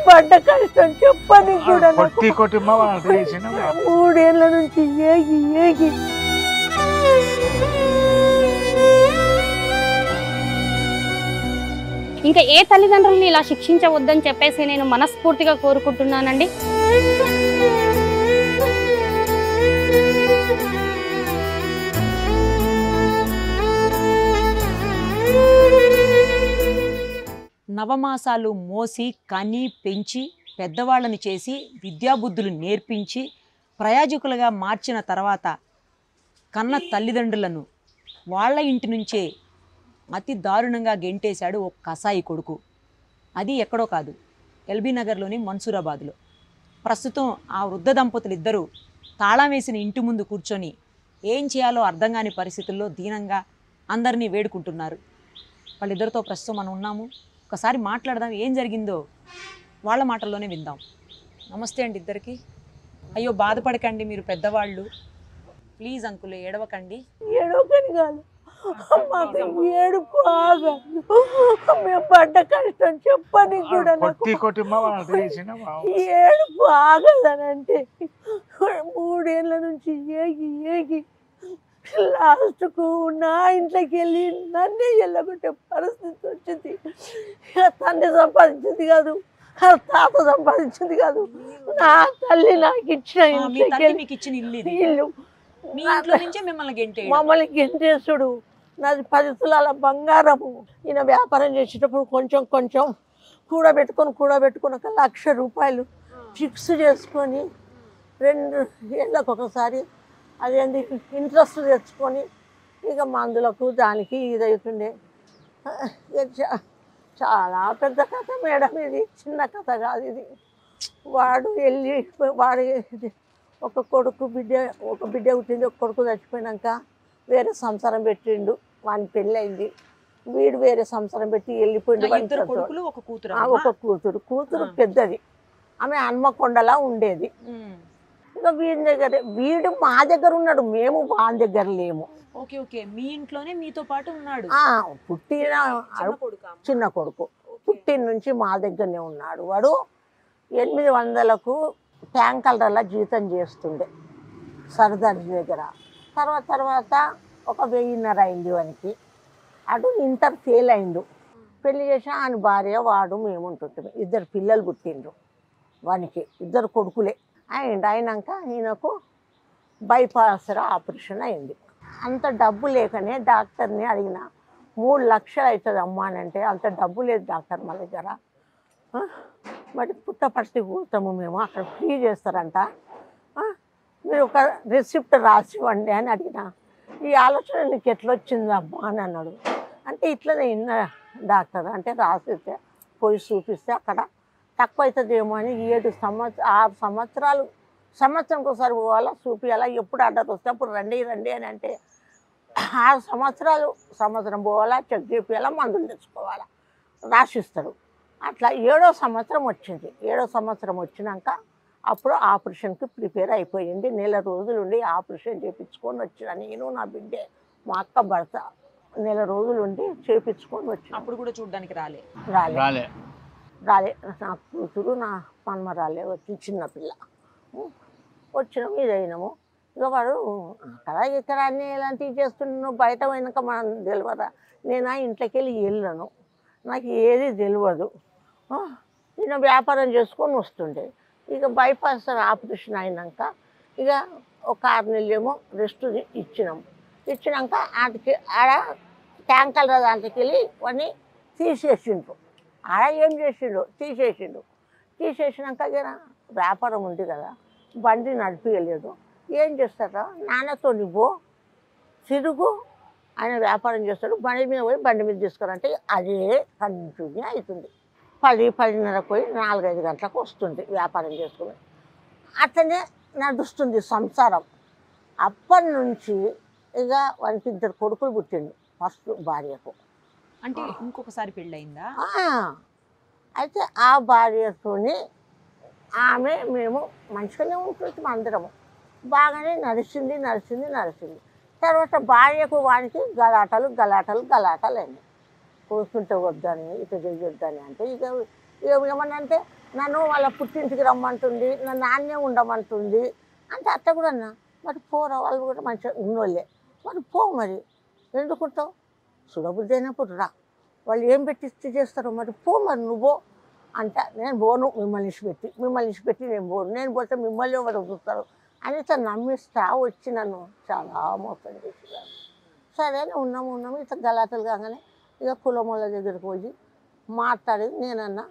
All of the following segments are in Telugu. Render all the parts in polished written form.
పడ్డ కష్టం చెప్పని కూడా 3 ఏళ్ళ నుంచి ఏగి ఏగి ఇంకా ఏ తల్లిదండ్రుల్ని ఇలా శిక్షించవద్దని చెప్పేసి నేను మనస్ఫూర్తిగా కోరుకుంటున్నానండి. నవమాసాలు మోసి కని పెంచి పెద్దవాళ్ళని చేసి విద్యాబుద్ధులు నేర్పించి ప్రయోజకులుగా మార్చిన తర్వాత కన్న తల్లిదండ్రులను వాళ్ళ ఇంటి నుంచే అతి దారుణంగా గెంటేశాడు ఒక కసాయి కొడుకు. అది ఎక్కడో కాదు, ఎల్బీ నగర్లోని మన్సూరాబాద్లో. ప్రస్తుతం ఆ వృద్ధ దంపతులు ఇద్దరూ తాళం వేసిన ఇంటి ముందు కూర్చొని ఏం చేయాలో అర్థం కాని పరిస్థితుల్లో దీనంగా అందరినీ వేడుకుంటున్నారు. వాళ్ళిద్దరితో ప్రస్తుతం మనం ఉన్నాము. ఒకసారి మాట్లాడదాం, ఏం జరిగిందో వాళ్ళ మాటల్లోనే విందాం. నమస్తే అండి ఇద్దరికి. అయ్యో బాధపడకండి, మీరు పెద్దవాళ్ళు, ప్లీజ్ అంకుల్ ఏడవకండి. ఏడవకని కాదు, మాకు ఏడుపు ఆగదు. మేము పడ్డ కష్టం చెప్పని కూడా ఏడుపు ఆగదనంటే 3 ఏళ్ళ నుంచి ఏగి ఏగి లాస్ట్కు నా ఇంట్లోకి వెళ్ళి నన్నే వెళ్ళగొట్టే పరిస్థితి వచ్చింది. తండ్రి సంపాదించింది కాదు, తాత సంపాదించింది కాదు, నా తల్లి నాకు ఇచ్చిన ఇల్లు. మమ్మల్ని గెంటేసుడు. నాది 10 తులాల బంగారము. ఈయన వ్యాపారం చేసేటప్పుడు కొంచెం కొంచెం కూడబెట్టుకొని ఒక 1,00,000 రూపాయలు ఫిక్స్ చేసుకొని 2 ఏళ్ళకు ఒకసారి అదేంటి ఇంట్రెస్ట్ తెచ్చుకొని ఇక మందులకు దానికి ఇదవుతుండే. చాలా పెద్ద కథ మేడం, ఇది చిన్న కథ కాదు. ఇది వాడు వెళ్ళి ఒక బిడ్డ పుట్టింది. ఒక కొడుకు చచ్చిపోయినాక వేరే సంసారం పెట్టిండు, వాని పెళ్ళి అయింది. వీడు వేరే సంసారం పెట్టి వెళ్ళిపోయిండు. ఒక కూతురు పెద్దది, ఆమె హన్మకొండలా ఉండేది. ఇంకా వీడి దగ్గర, వీడు మా దగ్గర ఉన్నాడు, మేము వాని దగ్గర లేము. మీ ఇంట్లోనే మీతో పాటు ఉన్నాడు. పుట్టిన చిన్న కొడుకు పుట్టిన నుంచి మా దగ్గరనే ఉన్నాడు. వాడు 800కు ట్యాంకర్ల జీతం చేస్తుండే సర్దార్ దగ్గర. తర్వాత ఒక 1000 అయింది వానికి. అటు ఇంటర్ ఫెయిల్ అయిండు. పెళ్లి చేసిన ఆయన భార్య వాడు మేము ఉంటుంటాం. 2 పిల్లలు పుట్టిండ్రు వానికి, 2 కొడుకులే. అయినాక ఈయనకు బైపాస్ ఆపరేషన్ అయింది. అంత డబ్బు లేకనే డాక్టర్ని అడిగిన, 3 లక్షలు అవుతుంది అమ్మా అని అంటే, అంత డబ్బు లేదు డాక్టర్ మా దగ్గర, మరి పుట్టపర్తి పోతాము మేము, అక్కడ ఫ్రీ చేస్తారంట, మీరు ఒక రిసిప్ట్ రాసివ్వండి అని అడిగిన. ఈ ఆలోచన నీకు ఎట్లా వచ్చిందమ్మా అని అన్నాడు. అంటే ఇట్లనే ఇన్న డాక్టర్ అంటే రాసిస్తే పోయి చూపిస్తే అక్కడ తక్కువ అవుతుందేమో అని 6 సంవత్సరాలు సంవత్సరంకి ఒకసారి పోవాలా, చూపించాలా, ఎప్పుడు ఆర్డర్ వస్తే అప్పుడు రండి అని అంటే 6 సంవత్సరం పోవాలా, చెక్ చేయాలా, మందులు తెచ్చుకోవాలా, రాసిస్తాడు. అట్లా 7వ సంవత్సరం వచ్చింది. 7వ సంవత్సరం వచ్చినాక అప్పుడు ఆపరేషన్కి ప్రిపేర్ అయిపోయింది. 1 నెల రోజులు ఉండి ఆపరేషన్ చేయించుకొని వచ్చిన. నేను నా బిడ్డే, మా అక్క భర్త 1 నెల రోజులు ఉండి చేయించుకొని వచ్చిన. అప్పుడు కూడా చూడడానికి రాలే. నా కూతురు నా మన్మరాలే వచ్చి చిన్నపిల్ల వచ్చినాము, ఇదైనాము. ఇక వాడు ఇక్కడ అన్నీ ఇలాంటివి చేస్తున్నాను, బయట పోయినాక మనం తెలియదా. నేను ఆ ఇంట్లోకి వెళ్ళి వెళ్ళను, నాకు ఏది తెలియదు. నేను వ్యాపారం చేసుకొని వస్తుండే. ఇక బైపాస్ ఆపరేషన్ అయినాక ఇక ఒక 6 నెలలేమో రెస్ట్ ఇచ్చినాక ఆడ ట్యాంకర్ల దాంట్లోకి వెళ్ళి వాడిని తీసేసిండ్రు. ఆడ ఏం చేసిండు, తీసేసినాక ఇక వ్యాపారం ఉంది కదా, బండి నడిపియలేదు. ఏం చేస్తారా, నాన్నతో నువ్వు తిరుగు, ఆయన వ్యాపారం చేస్తాడు, బండి మీద పోయి బండి మీద తీసుకురంటే అదే కంటిన్యూ అవుతుంది. 10-10:30 పోయి 4-5 గంటలకు వస్తుంది వ్యాపారం చేసుకుని. అట్లనే నడుస్తుంది సంసారం. అప్పటి నుంచి ఇక వానికి 2 కొడుకులు పుట్టిండు ఫస్ట్ భార్యకు. అంటే ఇంకొకసారి పెళ్ళయిందా? అయితే ఆ భార్యతోని మేము మంచిగానే ఉంటున్నాం, అందరము బాగానే నడిచింది. తర్వాత భార్యకు వానికి గలాటలు అయినాయి. కూర్చుంటే వద్దని, ఇటు చేయొద్దని అంటే ఇక ఏమనంటే నన్ను వాళ్ళ పుట్టింటికి రమ్మంటుంది, నన్ను నాన్నే ఉండమంటుంది అంటే అట్ట కూడా అన్నా. మరి పోరా, వాళ్ళు కూడా మంచిగా ఉన్నోళ్ళే, మరి పో, మరి ఎందుకుంటావు, చూడబుద్ధి అయినప్పుడు రా, వాళ్ళు ఏం పెట్టి చేస్తారో మరి పో, మరి నువ్వు అంటే నేను పోను, మిమ్మల్ని ఇచ్చిపెట్టి నేను పోను, నేను పోతే మిమ్మల్ని ఎవరు చూస్తారు అని ఇట్లా నమ్మిస్తా వచ్చి నన్ను చాలా మోసం చేసేదాన్ని. సరే ఉన్నాము ఇట్లా గలాటలు కాగానే ఇక కులమూల దగ్గరికి పోయి మాట్లాడి నేనన్నా.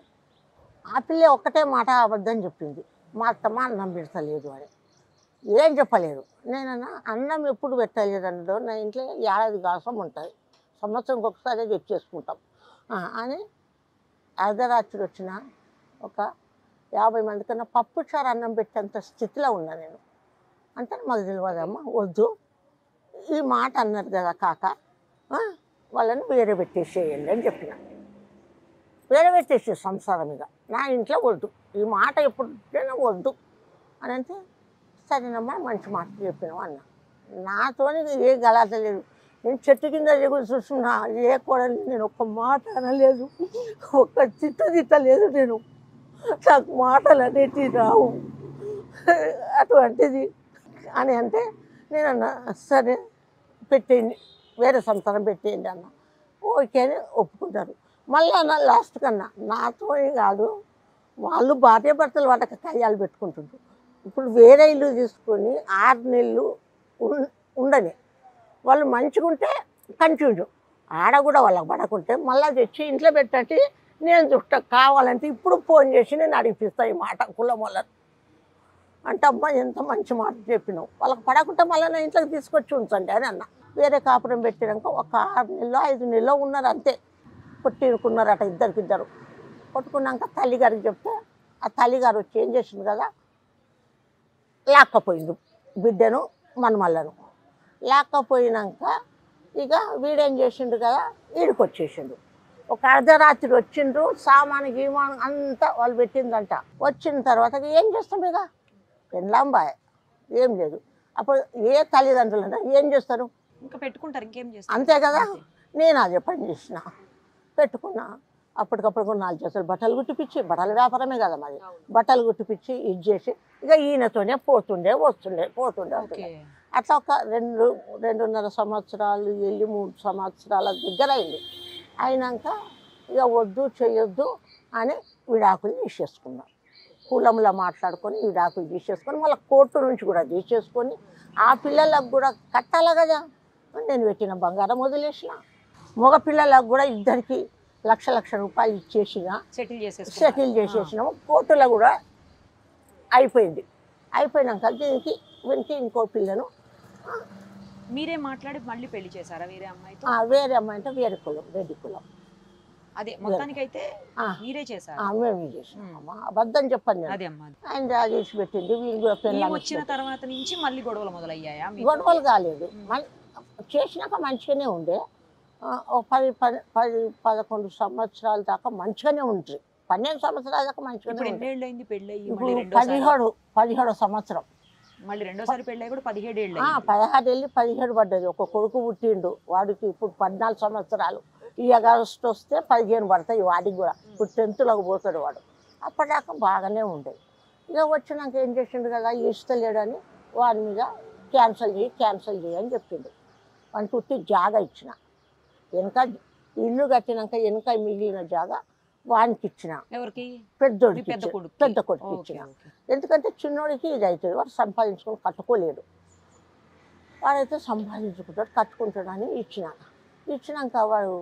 ఆ పిల్ల ఒక్కటే మాట అబద్ధం చెప్పింది, మా అత్తమ్మ అన్నం పెడతలేదు అని. ఏం చెప్పలేదు. నేనన్నా అన్నం ఎప్పుడు పెట్టలేదు అన్నదో, నా ఇంట్లో ఏడాది గాసం ఉంటుంది, సంవత్సరంకి ఒకసారి తెచ్చేసుకుంటాం అని. అర్ధరాత్రి వచ్చిన ఒక 50 మంది కన్నా పప్పు చారు అన్నం పెట్టేంత స్థితిలో ఉన్నా నేను. అంటే మాకు తెలియదమ్మా, వద్దు, ఈ మాట అన్నారు కదా కాక, వాళ్ళని వేరే పెట్టేసేయండి అని చెప్పిన. వేరే పెట్టేసే సంసారం ఇక నా ఇంట్లో వద్దు, ఈ మాట ఎప్పుడైనా వద్దు అని అంటే, సరేనమ్మా మంచి మాట చెప్పినావు అన్న. నాతోని ఏ గలాట లేదు. నేను చెట్టు కింద చూస్తున్నా, ఏ కోడని నేను ఒక్క మాట అనలేదు, ఒక్క తిట్టలేదు నేను. నాకు మాటలు అనేటివి రావు అటువంటిది అని అంటే నేను అన్న, సరే పెట్టేయండి, వేరే సంతానం పెట్టేయండి అన్న. ఓకే అని ఒప్పుకుంటారు. మళ్ళీ అన్న లాస్ట్ కన్నా నాతో కాదు, వాళ్ళు భార్యాభర్తలు వాళ్ళకి కయ్యాలు పెట్టుకుంటుంటారు. ఇప్పుడు వేరే ఇల్లు తీసుకొని 6 నెలలు ఉండని, వాళ్ళు మంచిగా ఉంటే కంటిన్యూ, ఆడ కూడా వాళ్ళకి పడకుంటే మళ్ళీ తెచ్చి ఇంట్లో పెట్టట్టి నేను చుట్ట కావాలంటే ఇప్పుడు ఫోన్ చేసి నేను అడిగిపిస్తా ఈ మాట కులం వాళ్ళని అంటే, అమ్మ ఎంత మంచి మాట చెప్పినావు, వాళ్ళకి పడకుంటే మళ్ళీ నా ఇంట్లోకి తీసుకొచ్చి ఉంచండి అని అన్న. వేరే కాపురం పెట్టినాక ఒక 6 నెలలో 5 నెలలో ఉన్నారు అంతే. కొట్టుకున్నారట ఇద్దరు. కొట్టుకున్నాక తల్లిగారికి చెప్తే ఆ తల్లిగారు వచ్చి ఏం చేసింది కదా, లాక్కపోయింది బిడ్డను మనమల్లను. లాక్కపోయినాక ఇక వీడేం చేసిండు కదా, వీడికి వచ్చేసిండు. ఒక అర్ధరాత్రి వచ్చిండ్రు, సామాను గీమాను అంతా వాళ్ళు పెట్టిందంట. వచ్చిన తర్వాత ఏం చేస్తాం ఇక, పెళ్ళాంబాయ్ ఏం లేదు. అప్పుడు ఏ తల్లిదండ్రులు ఏం చేస్తారు, ఇంకా పెట్టుకుంటారు, ఇంకేం చేస్తారు, అంతే కదా. నేను అదే పని చేసిన, పెట్టుకున్నా. అప్పటికప్పుడు 4 జతలు బట్టలు కుట్టిపించి, బట్టల వ్యాపారమే కదా మాది, బట్టలు కుట్టిపించి ఇది చేసి ఇక ఈయనతోనే పోతుండే అట్లా ఒక 2.5 సంవత్సరాలు వెళ్ళి 3 సంవత్సరాల దగ్గర అయింది. అయినాక ఇక వద్దు చేయొద్దు అని విడాకులు తీసేసుకున్నాం. కులంలో మాట్లాడుకొని విడాకులు తీసేసుకొని మళ్ళీ కోర్టు నుంచి కూడా తీసేసుకొని ఆ పిల్లలకు కూడా కట్టాలి కదా. నేను పెట్టిన బంగారం వదిలేసిన. మగ పిల్లలకు కూడా ఇద్దరికి లక్ష రూపాయలు ఇచ్చేసిన, సెటిల్ చేసేసినాము. కోర్టులో కూడా అయిపోయింది. అయిపోయినాక వీనికి ఇంకో పిల్లను మీరే మాట్లాడి మళ్ళీ పెళ్లి చేశారా వేరే అమ్మాయితో? వేరే అమ్మాయి అంటే వేరే కులం, రెడ్డి కులం. అదే మొత్తానికైతే మీరే చేశారు? మేమే చేసాం. అబద్ధం చెప్పండి. అదే అమ్మా, ఆయన రాజేసి పెట్టింది. వీళ్ళు కూడా పిల్లలు వచ్చిన తర్వాత నుంచి మళ్ళీ గొడవలు మొదలయ్యాయా? గొడవలు కాలేదు, చేసినాక మంచిగానే ఉండే. 10-11 సంవత్సరాల దాకా మంచిగానే ఉంటుంది. 12 సంవత్సరాల దాకా మంచిగానే ఉంటుంది. పెళ్ళి 17వ సంవత్సరం మళ్ళీ రెండోసారి పెళ్ళి కూడా 17 ఏళ్ళు. 16 వెళ్ళి 17 పడ్డది. ఒక కొడుకు పుట్టిండు, వాడికి ఇప్పుడు 14 సంవత్సరాలు. ఈ ఆగస్టు వస్తే 15 పడతాయి వాడికి కూడా. ఇప్పుడు 10th పోతాడు వాడు. అప్పటిదాకా బాగానే ఉండేది. ఇక వచ్చినాక ఏం చేసిండు కదా, ఇష్టలేడని వాడి మీద క్యాన్సల్ చేయి అని చెప్పిండు. 150 జాగా ఇచ్చిన. వెనక ఇల్లు కట్టినాక వెనక మిగిలిన జాగా వానికి ఇచ్చిన. ఎవరికి? పెద్ద కొడుకు ఇచ్చిన. ఎందుకంటే చిన్నోడికి ఇది అవుతుంది, వాడు సంపాదించుకొని కట్టుకోలేడు. వాడైతే సంపాదించుకుంటాడు, కట్టుకుంటాడని ఇచ్చినాక వాడు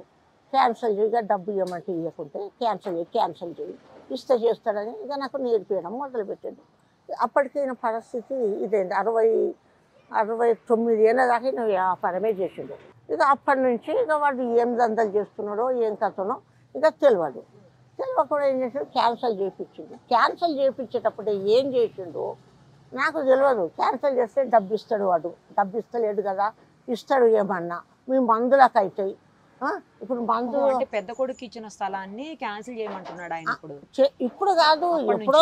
క్యాన్సల్ చేయగా డబ్బు ఇవ్వమంటే ఇవ్వకుంటే క్యాన్సల్ చేయి ఇస్తే చేస్తాడని ఇక నాకు నేర్పించడం మొదలుపెట్టాడు. అప్పటికైన పరిస్థితి ఇదేంటి, 69 ఏళ్ళ దాకా నేను వ్యాపారమే చేసిండు. ఇక అప్పటి నుంచి ఇక వాడు ఏం దందలు చేస్తున్నాడో ఏం కథనో ఇక తెలియకుండా ఏం చేసిండు, క్యాన్సల్ చేయించేటప్పుడు ఏం చేసిండు నాకు తెలియదు. క్యాన్సల్ చేస్తే డబ్బు ఇస్తాడు వాడు, డబ్బు ఇస్తలేడు కదా, ఇస్తాడు ఏమన్నా మీ మందులకు అవుతాయి. ఇప్పుడు మందు పెద్ద కొడుకు ఇచ్చిన స్థలాన్ని క్యాన్సిల్ చేయమంటున్నాడు ఆయన. ఇప్పుడు కాదు, ఎప్పుడో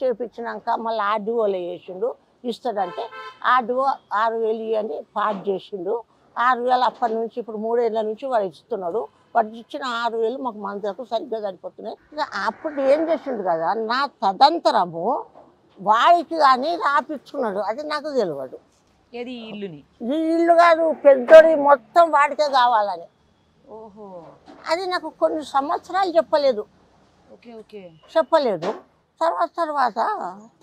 చేపించినాక మళ్ళీ ఆర్డీఓలో చేసిండు. ఇస్తాడంటే ఆర్డీఓ 6,000 అని పాస్ చేసిండు. 6,000 అప్పటి నుంచి ఇప్పుడు 3 ఏళ్ళ నుంచి వాడు ఇస్తున్నాడు. వాడు ఇచ్చిన 6,000 మాకు మందులకు సరిగ్గా సరిపోతున్నాయి. ఇక అప్పుడు ఏం చేసిండు కదా, నా తదంతరము వాడికి కానీ రాపించుకున్నాడు, అది నాకు తెలియదు. ఏది ఇల్లుని? ఈ ఇల్లు కాదు, పెద్దోడి మొత్తం వాడికే కావాలని. ఓహో, అది నాకు కొన్ని సంవత్సరాలు చెప్పలేదు. ఓకే ఓకే, చెప్పలేదు. తర్వాత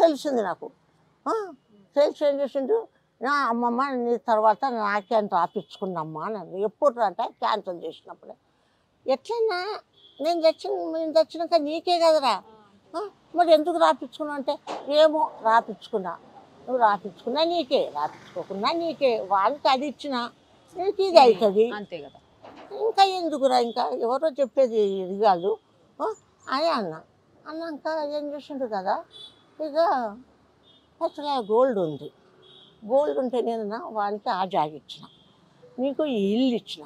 తెలిసింది నాకు. తెలిసి ఏం చేసిండు, నా అమ్మమ్మ నీ తర్వాత నాకే అని రాపించుకున్నమ్మా అని. ఎప్పుడు అంటే క్యాన్సల్ చేసినప్పుడే. ఎట్లన్నా నేను తెచ్చినాక నీకే కదరా, మరి ఎందుకు రాపించుకున్నావు అంటే, ఏమో రాపించుకున్నా. నువ్వు రాపించుకున్నా నీకే, రాపించుకోకున్నా నీకే, వాళ్ళకి అది ఇచ్చినా నీకు ఇది అవుతుంది అంతే కదా, ఇంకా ఎందుకురా, ఇంకా ఎవరో చెప్పేది ఇది కాదు అని అన్నాక ఏం చేసిండు కదా, ఇక అసలు గోల్డ్ ఉంది. గోల్డ్ ఉంటే నేను వానికి ఆ జాగ ఇచ్చిన, నీకు ఈ ఇల్లు ఇచ్చిన,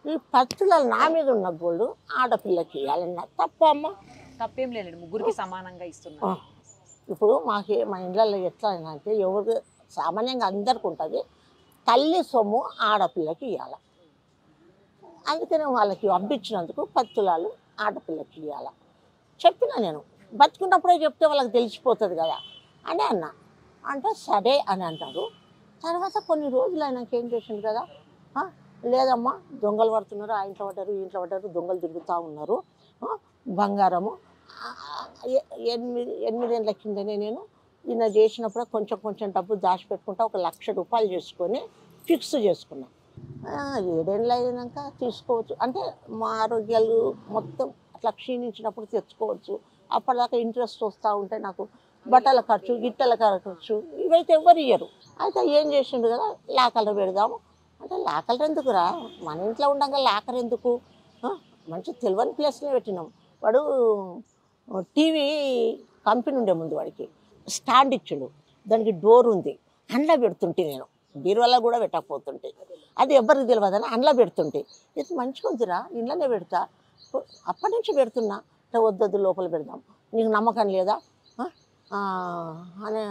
ఈ పత్తులలో నా మీద ఉన్న గోల్డ్ ఆడపిల్లకి ఇవ్వాలన్నా తప్ప అమ్మ? తప్పేం లేదు, ముగ్గురికి సమానంగా ఇస్తున్నా. ఇప్పుడు మా ఇళ్ళల్లో ఎట్లా అంటే, ఎవరు సామాన్యంగా అందరికి ఉంటుంది, తల్లి సొమ్ము ఆడపిల్లకి ఇవ్వాలి. అందుకనే వాళ్ళకి పంపించినందుకు పత్తులాలు ఆడపిల్లకి ఇవ్వాలి చెప్పిన. నేను బతుకున్నప్పుడే చెప్తే వాళ్ళకి తెలిసిపోతుంది కదా అని అన్నా. అంటే సరే అని అంటారు. తర్వాత కొన్ని రోజులు అయినాక ఏం చేసిండు కదా, లేదమ్మా దొంగలు పడుతున్నారు, ఆ ఇంట్లో పడ్డారు ఈ ఇంట్లో పడ్డారు, దొంగలు తిరుగుతూ ఉన్నారు, బంగారము 8 ఏళ్ళ కిందనే నేను ఈయన చేసినప్పుడు కొంచెం డబ్బు దాచిపెట్టుకుంటా 1,00,000 రూపాయలు చేసుకొని ఫిక్స్ చేసుకున్నా. 7 ఏళ్ళు అయినాక తీసుకోవచ్చు అంటే మా ఆరోగ్యాలు మొత్తం అట్లా క్షీణించినప్పుడు తెచ్చుకోవచ్చు. అప్పటిదాకా ఇంట్రెస్ట్ వస్తూ ఉంటే నాకు బట్టల ఖర్చు గిట్టల ఖర్చు ఇవైతే ఎవరు ఇయ్యరు. అయితే ఏం చేసిండు కదా, లాకర్లు పెడదాము అంటే, లాకర్లు ఎందుకురా, మన ఇంట్లో ఉండగా లాకర్ ఎందుకు, మంచి తెలియని ప్లేస్లో పెట్టినాం. వాడు టీవీ కంపెనీ ఉండే ముందు వాడికి స్టాండ్ ఇచ్చిండు, దానికి డోర్ ఉంది, అండ్లా పెడుతుంటే నేను బీరువాలో కూడా పెట్టకపోతుంటే, అది ఎవరికి తెలియదని అండ్లా పెడుతుంటే, ఇది మంచిగా ఉందిరా ఇంట్లోనే పెడతా, అప్పటి నుంచి పెడుతున్నా, వద్దొద్దు లోపల పెడదాం, నీకు నమ్మకం లేదా అని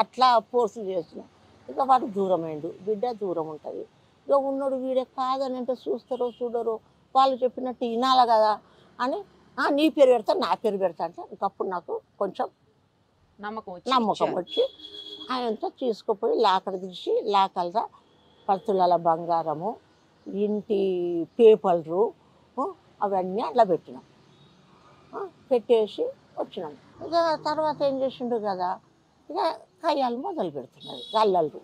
అట్లా ఫోర్స్ చేసిన. ఇక వాడు దూరమైండు, బిడ్డ దూరం ఉంటుంది. ఇక ఉన్నాడు వీడే కాదని అంటే చూస్తారో చూడరో, వాళ్ళు చెప్పినట్టు వినాలి కదా అని, నీ పేరు పెడతా నా పేరు పెడతా అంటే, ఇంకప్పుడు నాకు కొంచెం నమ్మకం వచ్చి ఆయనంతా తీసుకుపోయి లాకర్ తీసి, లాకర్లో పత్తుల బంగారము, ఇంటి పేపర్లు అవన్నీ అట్లా పెట్టినాం. పెట్టేసి వచ్చినాం. ఇక తర్వాత ఏం చేసిండు కదా, ఇక కయ్యాలు మొదలు పెడుతున్నారు గల్లలు,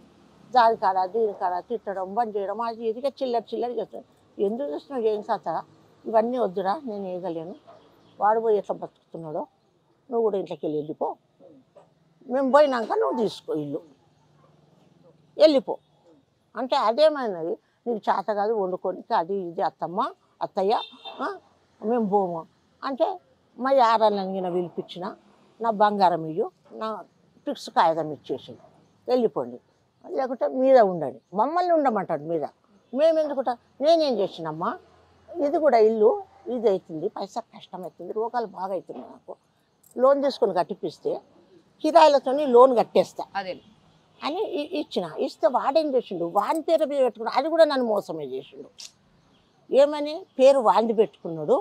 దానికాడ దీనికాడ తిట్టడం బంద్ చేయడం, అది ఇదిగా చిల్లర చేస్తాడు. ఎందుకు చేస్తున్నావు, ఏం కథ, ఇవన్నీ వద్దురా, నేను వేయగలేను, వాడు పోయి ఎట్లా బతుకుతున్నాడో నువ్వు కూడా ఇంట్లోకి వెళ్ళిపో, మేము పోయినాక నువ్వు తీసుకో ఇల్లు వెళ్ళిపో అంటే, అదేమైనది నీకు చేత కాదు వండుకోనికి, అది ఇది అత్తయ్య మేము పోము అంటే, మా యారాన్ని పిలిపించిన, నా బంగారం ఇయ్యు, నా ఫిక్స్ కాగితం ఇచ్చేసి వెళ్ళిపోండి, లేకుంటే మీద ఉండండి, మమ్మల్ని ఉండమంటాడు మీద. మేము ఎందుకుంటా, నేనేం చేసినమ్మా, ఇది కూడా ఇల్లు ఇది అవుతుంది, పైసా కష్టం అవుతుంది, రోగాలు బాగా అవుతున్నాయి నాకు, లోన్ తీసుకొని కట్టిపిస్తే కిరాయిలతో లోన్ కట్టేస్తా అదే అని ఇస్తే వాడేం చేసిండు, వాని పేరు మీద పెట్టుకున్నాడు, అది కూడా నన్ను మోసమే చేసిండు. ఏమని పేరు వాంది పెట్టుకున్నాడు,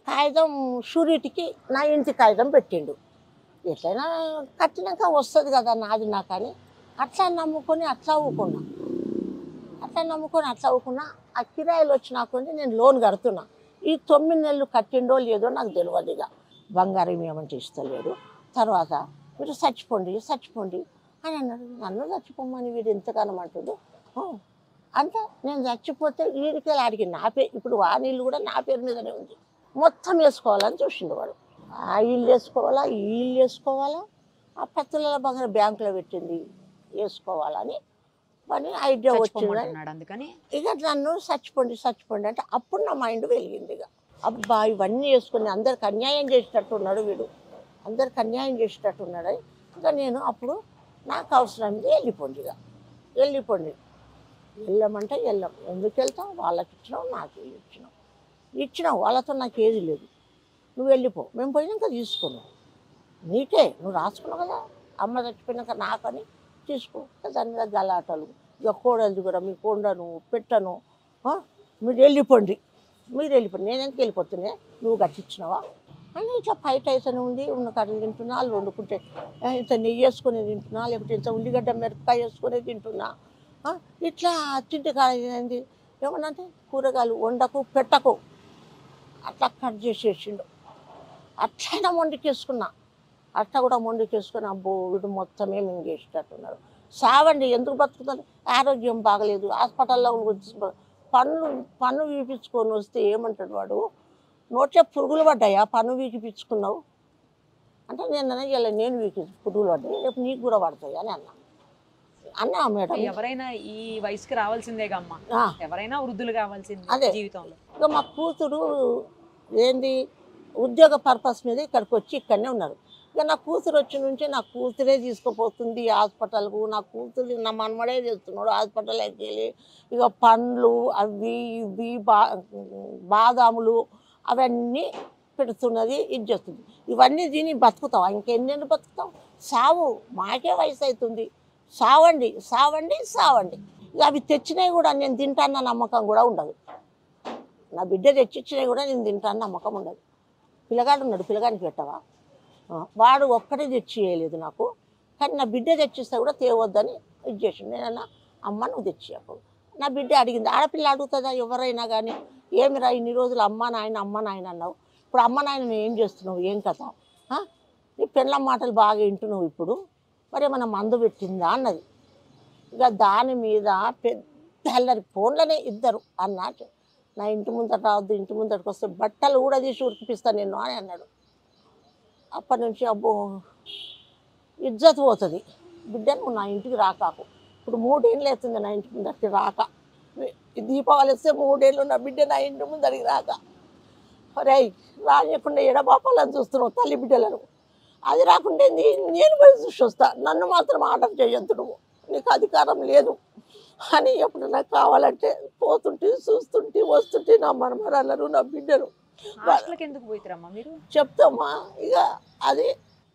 కాగితం షూరిటీకి నా ఇంటి కాగితం పెట్టిండు. ఎట్లయినా కట్టినాక వస్తుంది కదా నాది నాకు అని అట్లా నమ్ముకొని అట్లా ఊకున్నా. ఆ కిరాయిలు వచ్చినా కొంచెం నేను లోన్ కడుతున్నా. ఈ 9 నెలలు కట్టిండో లేదో నాకు తెలియదు. ఇక బంగారం ఏమంటే ఇస్తలేడు. తర్వాత మీరు చచ్చిపోండి అని అన్నాడు. నన్ను చచ్చిపోమని వీడు ఎంతగానో అంటాడు. అంటే నేను చచ్చిపోతే వీడికి ఆడికి నా పేరు, ఇప్పుడు ఆ నీళ్ళు కూడా నా పేరు మీదనే ఉంది, మొత్తం వేసుకోవాలని చూసిండు వాడు. ఆ ఇల్లు వేసుకోవాలా, ఈ ఇల్లు వేసుకోవాలా, ఆ పత్తుల బంగారం బ్యాంకులో పెట్టింది వేసుకోవాలని అని ఐడియా వచ్చింది. అందుకని ఇక నన్ను చచ్చిపోండి అంటే అప్పుడు నా మైండ్ వెలిగింది. ఇక అబ్బా ఇవన్నీ వేసుకొని అందరికి అన్యాయం చేసేటట్టున్నాడు వీడు, అందరికి అన్యాయం చేసేటట్టున్నాడు. ఇక నేను అప్పుడు నాకు అవసరం ఇది వెళ్ళిపోండి వెళ్ళమంటే వెళ్ళాం. ఎందుకు వెళ్తాం, వాళ్ళకి ఇచ్చినావు నాకు ఇచ్చినావు, వాళ్ళతో నాకు ఏది లేదు, నువ్వు వెళ్ళిపో, మేము పోయినాక తీసుకున్నావు, నీకే నువ్వు రాసుకున్నావు కదా, అమ్మ చచ్చిపోయినాక నాకని తీసుకో. దాని మీద గలాటలు, ఇక కోడలు కూడా మీ కొండను పెట్టను మీరు వెళ్ళిపోండి నేను ఎందుకు వెళ్ళిపోతున్నా, నువ్వు కట్టించినావా అని ఇట్లా ఫైట్ అయితేనే ఉంది. ఉన్న కర్రలు తింటున్నా, వాళ్ళు వండుకుంటే ఇంత నెయ్యి వేసుకొని తింటున్నా, లేకపోతే ఇంత ఉల్లిగడ్డ మిరపకాయ వేసుకొని తింటున్నా. ఇట్లా తింటే కాదు ఏమన్నంటే కూరగాయలు వండకు పెట్టకు అట్లా కట్ చేసేసిండు. అట్లయినా మొండికేసుకున్నా, అట్లా కూడా మొండికేసుకుని అబ్బో వీడు మొత్తమే మింగేసేటట్టున్నారు. సావండి, ఎందుకు బతుకుతాను, ఆరోగ్యం బాగలేదు, హాస్పిటల్లో పన్ను వీపించుకొని వస్తే ఏమంటాడు వాడు, నోట్లో పురుగులు పడ్డాయా పన్ను వీకిపించుకున్నావు అంటే నేను వీకి పురుగులు పడ్డాయి, రేపు నీకు కూడా పడతాయి అని అన్నా మేడం. ఎవరైనా ఈ వయసుకి రావాల్సిందేగా అమ్మ, ఎవరైనా వృద్ధులు కావాల్సిందే అదే జీవితంలో. ఇక మా కూతురు ఏంది ఉద్యోగ పర్పస్ మీద ఇక్కడికి వచ్చి ఇక్కడనే ఉన్నారు. ఇక నా కూతురు వచ్చి నుంచి నా కూతురే తీసుకుపోతుంది హాస్పిటల్కు, నా కూతురు నా మనమడే చేస్తున్నాడు హాస్పిటల్కి వెళ్ళి. ఇక పండ్లు అవి ఇవి బాదాములు అవన్నీ పెడుతున్నది, ఇది చేస్తుంది. ఇవన్నీ తిని బతుకుతావా, ఇంకెన్నెన్ని బతుకుతావు, సావు, మాకే వయసు అవుతుంది, సావండి సావండి సావండి. ఇక అవి తెచ్చినవి కూడా నేను తింటాన్న నమ్మకం కూడా ఉండదు. నా బిడ్డ తెచ్చిచ్చినవి కూడా నేను తింటాను నమ్మకం ఉండదు. పిల్లగాడు ఉన్నాడు, పిల్లగానికి పెట్టవా, వాడు ఒక్కడే తెచ్చియలేదు నాకు, కానీ నా బిడ్డ తెచ్చిస్తే కూడా తేవద్దని ఇది చేసిండు. నేనన్నా అమ్మ నువ్వు తెచ్చియకు, నా బిడ్డ అడిగింది. ఆడపిల్ల అడుగుతుందా ఎవరైనా కానీ, ఏమిరా ఇన్ని రోజులు అమ్మ నాయన అన్నావు, ఇప్పుడు అమ్మ నాయన ఏం చేస్తున్నావు, ఏం కథ, నీ పెళ్ళ మాటలు బాగా వింటున్నావు ఇప్పుడు, మరి ఏమన్నా మందు పెట్టిందా అన్నది. ఇక దాని మీద పెద్ద అల్లరి, ఫోన్లోనే ఇద్దరు అన్నా, నా ఇంటి ముందట రావద్దు, ఇంటి ముందటికి వస్తే బట్టలు కూడా తీసి ఉరికిపిస్తాను నేను అని అన్నాడు. అప్పటి నుంచి అబ్బో ఇజ్జత్ పోతుంది, బిడ్డ నువ్వు నా ఇంటికి రాకాకు. ఇప్పుడు 3 ఏళ్ళు అవుతుంది నా ఇంటి ముందరికి రాక, దీపావళి వస్తే 3 ఏళ్ళు నా బిడ్డ నా ఇంటి ముందరికి రాక. అరే రానియకుండా ఎడబాపాలని చూస్తున్నావు తల్లి బిడ్డలను, అది రాకుంటే నేను పోయి చూసి వస్తా, నన్ను మాత్రం ఆర్డర్ చేయొద్దు, నువ్వు నీకు అధికారం లేదు అని. ఎప్పుడు నాకు కావాలంటే పోతుంటే చూస్తుంటే వస్తుంటే నా మనమరాలను నా బిడ్డను ఎందుకు పోయిరమ్మా మీరు చెప్తామా. ఇక అది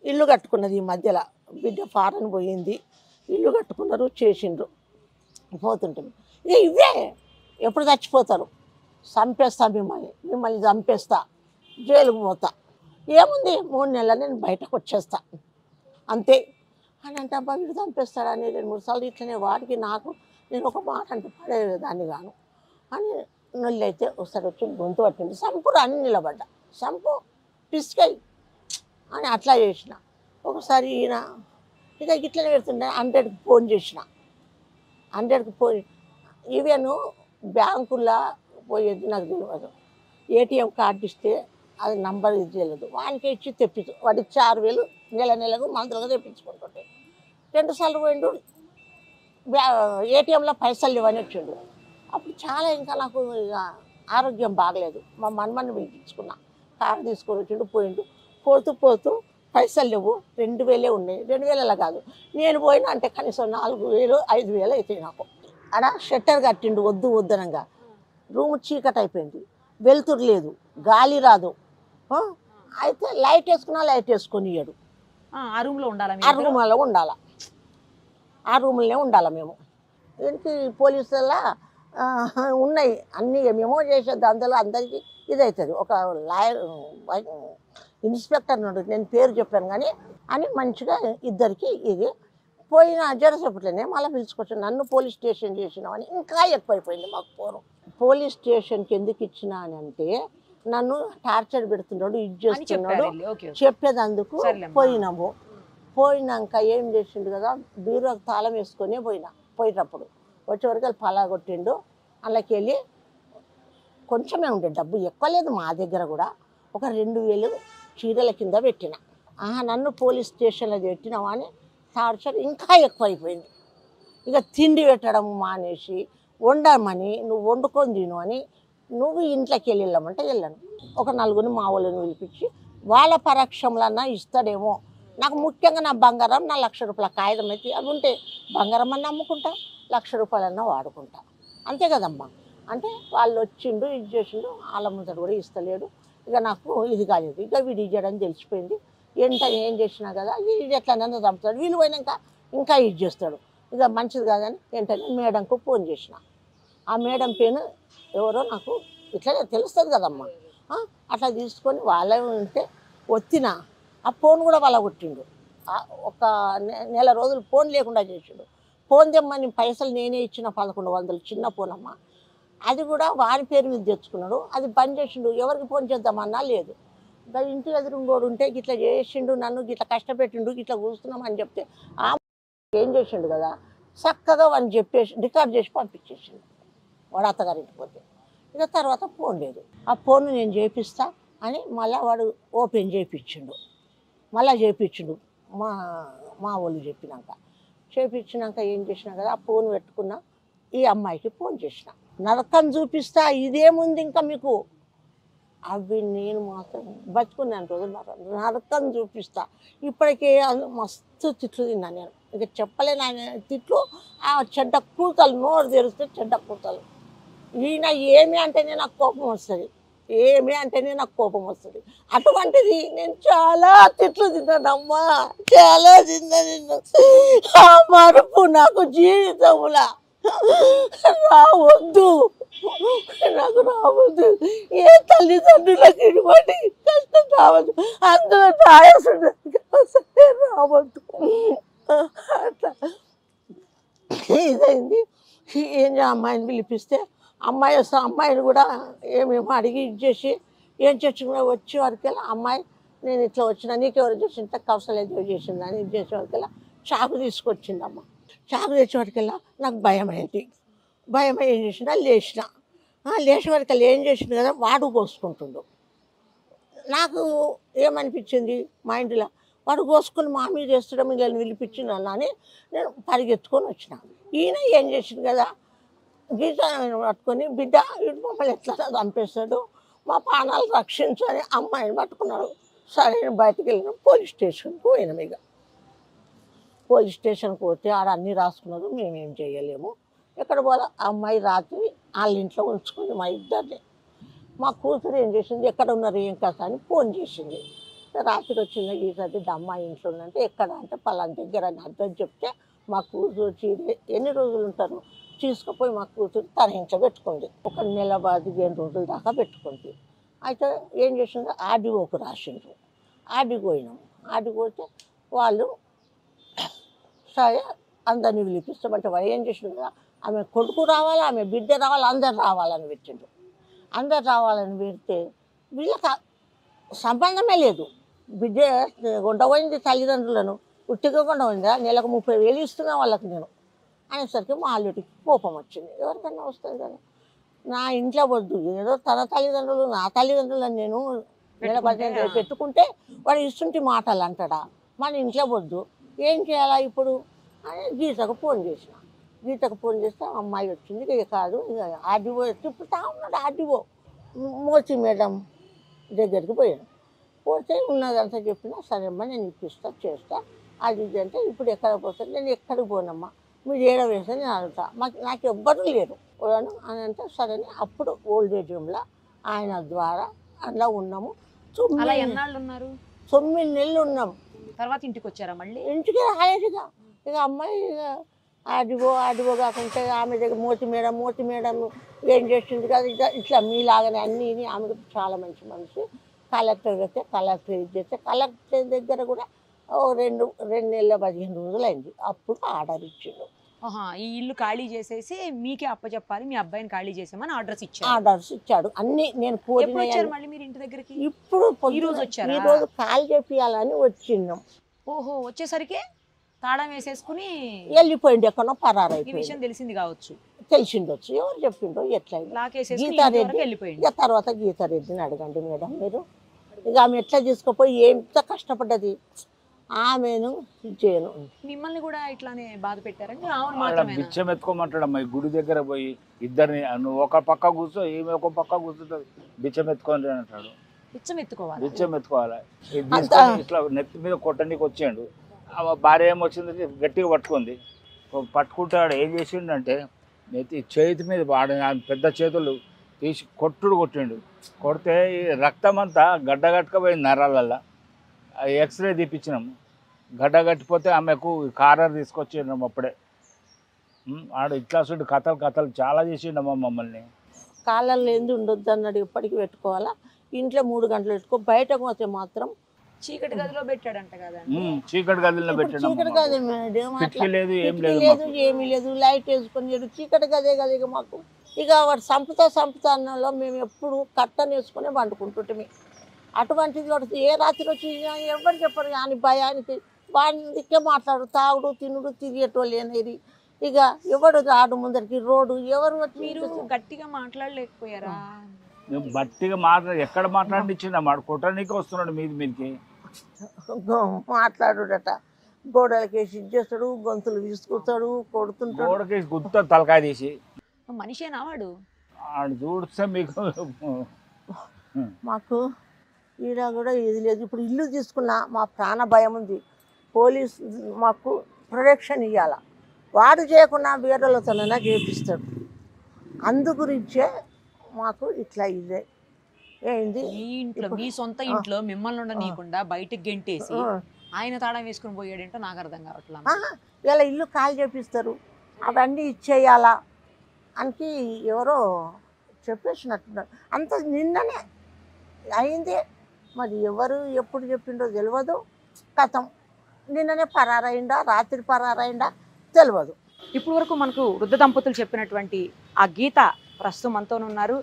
ఇల్లు కట్టుకున్నది ఈ మధ్యలో, బిడ్డ ఫారెన్ పోయింది, ఇల్లు కట్టుకున్నారు, చేసిండ్రు, పోతుంటుంది. ఇక ఇవే ఎప్పుడు చచ్చిపోతారు, చంపేస్తా మిమ్మల్ని చంపేస్తా, జైలుకు పోతా, ఏముంది 3 నెలలు నేను బయటకు వచ్చేస్తా అంతే అని అంటే, అబ్బా వీడు చంపేస్తాడని 2-3 సార్లు ఇట్లనే వాడికి నాకు నేను ఒక మాట అంటే పడేదాన్ని గాను అని నొల్లైతే ఒకసారి వచ్చి గొంతు పట్టింది, సంపుడు అని నిలబడ్డా, సంపు పిసికై అని అట్లా చేసిన. ఒకసారి ఈయన ఇక ఇట్లనే పెడుతుండే 100కి ఫోన్ చేసిన, 100కి ఫోన్, ఈవెన్ బ్యాంకుల్లో పోయేది నాకు తెలియదు, ఏటీఎం కార్డు ఇస్తే అది నంబర్ ఇది చేయలేదు, వానికి ఇచ్చి తెప్పించు, వాడికి 6,000 నెలకు మంత్రులుగా తెప్పించుకుంటుంటే 2 సార్లు పోయిండు, ఏటీఎంలో పైసలు లేవని వచ్చిండు. అప్పుడు చాలా ఇంకా నాకు ఇక ఆరోగ్యం బాగలేదు, మా మనమని పిలిపించుకున్నా, కారు తీసుకొని వచ్చిండు, పోయిండు, పోతూ పైసలు లేవు, 2,000 ఉన్నాయి, 2,000 కాదు నేను పోయినా అంటే కనీసం 4,000 5,000 అవుతాయి నాకు. ఆడ షట్టర్ కట్టిండు వద్దనంగా, రూమ్ చీకటి అయిపోయింది, వెలుతురు లేదు, గాలి రాదు, అయితే లైట్ వేసుకొని ఇయ్యడు, ఆ రూమ్లో ఉండాలా మేము. దీనికి పోలీసులా ఉన్నాయి అన్నీ, ఏమేమో చేసేది, అందులో అందరికీ ఇదవుతుంది. ఒక లాయర్ ఇన్స్పెక్టర్ నుండి నేను పేరు చెప్పాను కానీ అని మంచిగా ఇద్దరికి ఇది పోయిన జరసేపట్లోనే మళ్ళీ పిలుచుకొచ్చి నన్ను పోలీస్ స్టేషన్ చేసినామని ఇంకా ఎక్కువైపోయింది మాకు పోరు. పోలీస్ స్టేషన్కి ఎందుకు ఇచ్చినా అని అంటే, నన్ను టార్చర్ పెడుతున్నాడు, ఇది చేస్తున్నాడు చెప్పేదందుకు పోయినాక ఏం చేసిండు కదా, బీరువాకు తాళం వేసుకొని పోయినప్పుడు వచ్చేవరకు పలాగొట్టిండు. అందులోకి వెళ్ళి కొంచెమే ఉండే డబ్బు, ఎక్కువ లేదు మా దగ్గర కూడా, ఒక 2,000 చీరల కింద పెట్టిన. నన్ను పోలీస్ స్టేషన్లో పెట్టినావా అని టార్చర్ ఇంకా ఎక్కువైపోయింది. ఇక తిండి పెట్టడం మానేసి వండమని, నువ్వు వండుకొని తిను అని, నువ్వు ఇంట్లోకి వెళ్ళమంటే వెళ్ళను. ఒక 4 మా వాళ్ళని పిలిపించి వాళ్ళ పరక్షంలన్నా ఇస్తాడేమో, నాకు ముఖ్యంగా నా బంగారం, నా ₹1,00,000 కాగితం అయితే అవి ఉంటే బంగారం అన్న అమ్ముకుంటా, ₹1,00,000 వాడుకుంటా, అంతే కదమ్మా. అంటే వాళ్ళు వచ్చిండు, ఇది చేసిండు, వాళ్ళ ముందర కూడా ఇస్తలేడు. ఇక నాకు ఇది కాలేదు, ఇక వీడు ఇచ్చాడని తెలిసిపోయింది. ఏం చేసినా కదా ఇది ఎట్లనన్నా చంపుతాడు, వీళ్ళు పోయినాక ఇంకా ఇది చేస్తాడు, ఇక మంచిది కాదని ఏంటంటే మేడంకు ఫోన్ చేసిన, ఆ మేడం పేరు ఎవరో నాకు ఇట్లా తెలుస్తుంది కదమ్మా. అట్లా తీసుకొని వాళ్ళే ఉంటే వచ్చిన ఆ ఫోన్ కూడా వాళ్ళ కొట్టిండు. ఒక నెల రోజులు ఫోన్ లేకుండా చేసిండు. ఫోన్ తెమ్మని పైసలు నేనే ఇచ్చిన 1100 చిన్న ఫోన్ అమ్మ. అది కూడా వారి పేరు మీద తెచ్చుకున్నాడు. అది బంద్ చేసిండు. ఎవరికి ఫోన్ చేద్దామన్నా లేదు. ఇంటి ఎదురుంగోడు ఉంటే గిట్లా చేసిండు, నన్ను గిట్లా కష్టపెట్టిండు, గిట్లా కూర్చున్నామని చెప్తే ఆ ఏం చేసిండు కదా, చక్కగా వాడిని చెప్పేసి రికార్డ్ చేసి పంపించేసిండు వాడు అత్తగారింటికి పోతే. ఇక తర్వాత ఫోన్ లేదు. ఆ ఫోన్ నేను చేపిస్తా అని మళ్ళీ వాడు ఓపెన్ చేయించిండు. మళ్ళీ చేయించిండు మా వాళ్ళు చేపించినాక ఏం చేసినా కదా, ఆ ఫోన్ పెట్టుకున్నా ఈ అమ్మాయికి ఫోన్ చేసిన. నరకం చూపిస్తా, ఇదేముంది ఇంకా మీకు, అవి నేను మాత్రం బతుకున్నాను రోజులు నరకం చూపిస్తా. ఇప్పటికే మస్తు తిట్లు తిన్నా నేను, ఇక చెప్పలేను తిట్లు. ఆ చెడ్డ కూతలు నోరు తెరిస్తే చెడ్డ కూతలు. ఈయన ఏమి అంటేనే నాకు కోపం వస్తుంది, ఏమి అంటేనే నాకు కోపం వస్తుంది. అటువంటిది నేను చాలా తిట్లు తిన్నానమ్మా, చాలా తిన్నా. ఆ మరుపు నాకు జీవితంలో రావద్దు, నాకు రావద్దు. ఏ తల్లిదండ్రులకు ఇటువంటి కష్టం రావద్దు, అందులో రావద్దు. అట్లా ఇదైంది. ఏం అమ్మాయిని పిలిపిస్తే అమ్మాయి వస్తే అమ్మాయిని కూడా ఏమేమో అడిగి ఇచ్చేసి ఏం చచ్చుకున్నా వచ్చే వరకెళ్ళా అమ్మాయి నేను ఇట్లా వచ్చినా నీకెవరు చేసింటే కౌశల్య చేసిందని ఇది చేసే వరకెళ్ళా చాకు తీసుకొచ్చిందమ్మ. చాకు తెచ్చే వరకెళ్ళా నాకు భయం అయింది. భయం ఏం చేసినా లేచిన వరకెళ్ళి ఏం చేసింది కదా వాడు కోసుకుంటుండు. నాకు ఏమనిపించింది మా ఇంటిలో, వాడు కోసుకుని మా మీద చేస్తుండడం వీళ్ళని పిలిపించిందన్నా అని నేను పరిగెత్తుకొని వచ్చిన. ఈయన ఏం చేసింది కదా గీత పట్టుకొని బిడ్డ ఇటు మమ్మల్ని ఎట్లా చంపేస్తాడు, మా ప్రాణాలు రక్షించని అమ్మాయిని పట్టుకున్నాడు. సరే బయటకు వెళ్ళిన పోలీస్ స్టేషన్కి పోయినాం. ఇక పోలీస్ స్టేషన్కి పోతే ఆడ అన్నీ రాసుకున్నారు, మేమేం చేయలేము. ఎక్కడ పోలే అమ్మాయి రాత్రి వాళ్ళ ఇంట్లో ఉంచుకుంది మా ఇద్దరిని. మా కూతురు ఏం చేసింది, ఎక్కడ ఉన్నారు ఏం కథ అని ఫోన్ చేసింది. రాత్రి వచ్చింది గీతది అమ్మాయి ఇంట్లో ఉందంటే ఎక్కడ అంటే పలానా దగ్గర అని అర్థం చెప్తే మా కూతురు వచ్చి ఎన్ని రోజులు ఉంటారు తీసుకుపోయి మా కూతురు తన ఇంట్లో పెట్టుకుంది. ఒక నెల 15 రోజుల దాకా పెట్టుకుంది. అయితే ఏం చేసింది ఆర్డీఓకి రాసిండ్రు. ఆర్డీకి పోయినాం. ఆర్డీకి పోతే వాళ్ళు సరే అందరినీ పిలిపిస్తామంటే వాడు ఏం చేసిండు కదా, ఆమె కొడుకు రావాలి, ఆమె బిడ్డ రావాలి, అందరు రావాలని పెట్టిండ్రు. అందరు రావాలని పెడితే వీళ్ళకి సంబంధమే లేదు. బిడ్డ ఉండబోయింది తల్లిదండ్రులను, ఉట్టిగా ఉండబోయిందా, నెలకు 30,000 ఇస్తున్నా వాళ్ళకి నేను అనేసరికి మా అల్లుడికి కోపం వచ్చింది. ఎవరికన్నా వస్తుంది కదా, నా ఇంట్లో వద్దు, ఏదో తన తల్లిదండ్రులు నా తల్లిదండ్రులను నేను నెల 15 పెట్టుకుంటే వాడు ఇస్తుంటే మాటలు అంటాడా, మన ఇంట్లో వద్దు, ఏం చేయాలా ఇప్పుడు అని గీతకు ఫోన్ చేసిన. గీతకు ఫోన్ చేస్తే అమ్మాయి వచ్చింది. ఇక కాదు ఇక ఆర్డీఓ తిప్పుతా ఉన్నాడు. ఆర్డీఓ మోచి మేడం దగ్గరికి పోయాను. పోతే ఉన్నదంతా చెప్పినా సరే అమ్మా నేను ఇప్పిస్తా చేస్తా అది ఇది అంటే ఇప్పుడు ఎక్కడ పోతాను, నేను ఎక్కడికి పోనమ్మా మీరు ఏడ వేస్తే నేను అడుగుతా, నాకు ఎవ్వరూ లేరు అని అంటే సరే. అప్పుడు ఓల్డ్ ఏజ్ హోమ్లో ఆయన ద్వారా అలా ఉన్నాము. 9 నెలలు ఉన్నాం. తర్వాత ఇంటికి వచ్చారా మళ్ళీ? ఇంటికి రాలేదుగా. ఇక అమ్మాయి ఆడివో కాకుంటే ఆమె దగ్గర మోతి మేడం ఏం చేసింది కదా, ఇట్లా మీలాగానే అన్నీ. ఆమె చాలా మంచి మనిషి. కలెక్టర్ అయితే కలెక్టర్ ఇది చేస్తే కలెక్టర్ దగ్గర కూడా 2 నెలల 15 రోజులు అయింది. అప్పుడు ఆర్డర్ ఇచ్చిండు. ఈ ఇల్లు ఖాళీ చేసేసి మీకే అప్పచెప్పాలి, మీ అబ్బాయిని ఖాళీ చేసామని ఆర్డర్స్ ఇచ్చాడు. అన్ని నేను కోరిన మళ్ళీ మీరు ఇంటి దగ్గరికి ఇప్పుడు ఈ రోజు వచ్చారు. ఈ రోజు ఖాళీ చేపియాలని వచ్చిన్నాం. ఓహో, వచ్చేసరికి తాళం వేసేసుకుని వెళ్ళిపోయింది, ఎక్కడో పరారైపోయింది. ఈ విషయం తెలిసింది కావచ్చు, తెలిసిండొచ్చు, ఎవరు చెప్పిండో ఎట్లా. గీతారెడ్డి ఇక తర్వాత గీతారెడ్డిని అడగండి మేడం మీరు. ఇక ఆమె ఎట్లా తీసుకుపోయి ఎంత కష్టపడ్డది, ఆమెను చేయను. మిమ్మల్ని కూడా ఇట్లానే బాధ పెట్టారండి? బిచ్చం ఎత్తుకోమంటాడమ్మా. గుడి దగ్గర పోయి ఇద్దరిని, నువ్వు ఒక పక్క కూర్చో, ఈమె ఒక పక్క కూర్చుంటుంది, బిచ్చం ఎత్తుకొని అంటాడు. బిచ్చం ఎత్తుకోవాలి. ఇట్లా నెత్తి మీద కొట్టడానికి వచ్చాడు. భార్య ఏమొచ్చింది గట్టిగా పట్టుకుంది. పట్టుకుంటాడు ఏం చేసిండంటే నెత్తి చేతి మీద పెద్ద చేతులు తీసి కొట్టిండు. కొడితే రక్తం అంతా గడ్డగట్టుకపోయింది నరాలల్లో. ఎక్స్రే తీపించినాము. గడ్డ కట్టిపోతే ఆమెకు కారర్ తీసుకొచ్చినాము. అప్పుడే ఆడు ఇట్లా కథలు చాలా చేసిండమ్మా మమ్మల్ని. కాళ్ళల్లో ఏంది ఉండొద్దు అన్నాడు, ఎప్పటికి పెట్టుకోవాలా, ఇంట్లో 3 గంటలు పెట్టుకో, బయటకు పోతే మాత్రం చీకటి గదిలో పెట్టాడంట కదా. చీకటి గదిలో పెట్టాడు. చీకటి గది మేడం, కిటికీ లేదు, ఏం కిటికీ లేదు లేదు, ఏమీ లేదు, లైట్ వేసుకొని లేడు, చీకటి గదే కదా ఇక మాకు. ఇక వాడు సంపుతా అన్నలో మేము ఎప్పుడు కట్టని వేసుకుని వండుకుంటుంటే, అటువంటిది వాడు ఏ రాత్రి వచ్చి ఎవరు చెప్పరు కానీ భయానికి వాడికే మాట్లాడు, తాగుడు తినుడు తిరిగేటోళ్ళు అనేది. ఇక ఎవడు రాడు ముందరికి, రోడ్డు ఎవరు వచ్చి మీరు గట్టిగా మాట్లాడలేకపోయారా? గట్టిగా ఎక్కడ మాట్లాడిచ్చినా మాడు కొట్టడానికి వస్తున్నాడు మీదికి. మాట్లాడుడట, గోడలకేసి చేస్తాడు, గొంతులు విసుకుతాడు, కొడుతుంటాడు, గోడకేసి గుర్తాడు తలకాయ తీసి. మనిషేనా వాడు? ఆడు చూస్తే మీకు మాకు ఈడ కూడా ఇది లేదు. ఇప్పుడు ఇల్లు తీసుకున్నా మా ప్రాణ భయం ఉంది. పోలీస్ మాకు ప్రొటెక్షన్ ఇవ్వాల, వాడు చేయకుండా వేరేలతోనైనా చేపిస్తాడు. అందు గురించే మాకు ఇట్లా ఇదే ఏంది. మీ ఇంట్లో, మీ సొంత ఇంట్లో మిమ్మల్ని ఉండనీయకుండా బయటకు గెంటేసి ఆయన తాళం వేసుకుని పోయాడంటే నాకు అర్థం కావట్లా. ఇలా ఇల్లు కాల్ చేపిస్తారు, అవన్నీ ఇచ్చేయాలా అని ఎవరో చెప్పేసినట్టున్నారు. అంత నిన్ననే అయిందే, మరి ఎవరు ఎప్పుడు చెప్పిండో తెలియదు. కథం నిన్ననే పరారైందా, రాత్రి పరారైందా తెలియదు. ఇప్పుడు వరకు మనకు వృద్ధ దంపతులు చెప్పినటువంటి ఆ గీత ప్రస్తుతం మనతో ఉన్నారు.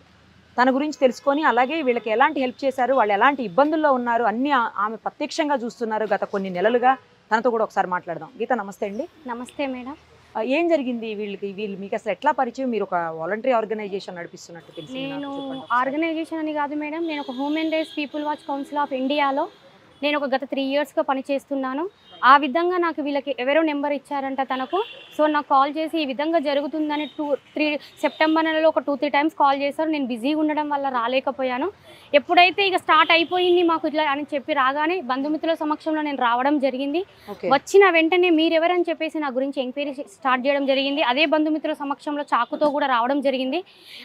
తన గురించి తెలుసుకొని, అలాగే వీళ్ళకి ఎలాంటి హెల్ప్ చేశారు, వాళ్ళు ఎలాంటి ఇబ్బందుల్లో ఉన్నారు అన్నీ ఆమె ప్రత్యక్షంగా చూస్తున్నారు గత కొన్ని నెలలుగా. తనతో కూడా ఒకసారి మాట్లాడదాం. గీత నమస్తే అండి. నమస్తే మేడం. ఏం జరిగింది వీళ్ళు మీకు అసలు ఎట్లా పరిచయం? మీరు ఒక వాలంటరీ ఆర్గనైజేషన్ నడిపిస్తున్నట్టు తెలిసి. నేను ఆర్గనైజేషన్ అని కాదు మేడం, నేను ఒక human rights people watch council of ఇండియాలో నేను ఒక గత 3 ఇయర్స్గా పనిచేస్తున్నాను. ఆ విధంగా నాకు వీళ్ళకి ఎవరో నెంబర్ ఇచ్చారంట తనకు. సో నాకు కాల్ చేసి ఈ విధంగా జరుగుతుందని 2-3 సెప్టెంబర్ నెలలో ఒక 2-3 టైమ్స్ కాల్ చేశారు. నేను బిజీగా ఉండడం వల్ల రాలేకపోయాను. ఎప్పుడైతే ఇక స్టార్ట్ అయిపోయింది మాకు ఇట్లా అని చెప్పి రాగానే బంధుమిత్రుల సమక్షంలో నేను రావడం జరిగింది. వచ్చిన వెంటనే మీరెవరని చెప్పేసి నా గురించి ఎంక్వైరీ స్టార్ట్ చేయడం జరిగింది. అదే బంధుమిత్రుల సమక్షంలో చాకుతో కూడా రావడం జరిగింది.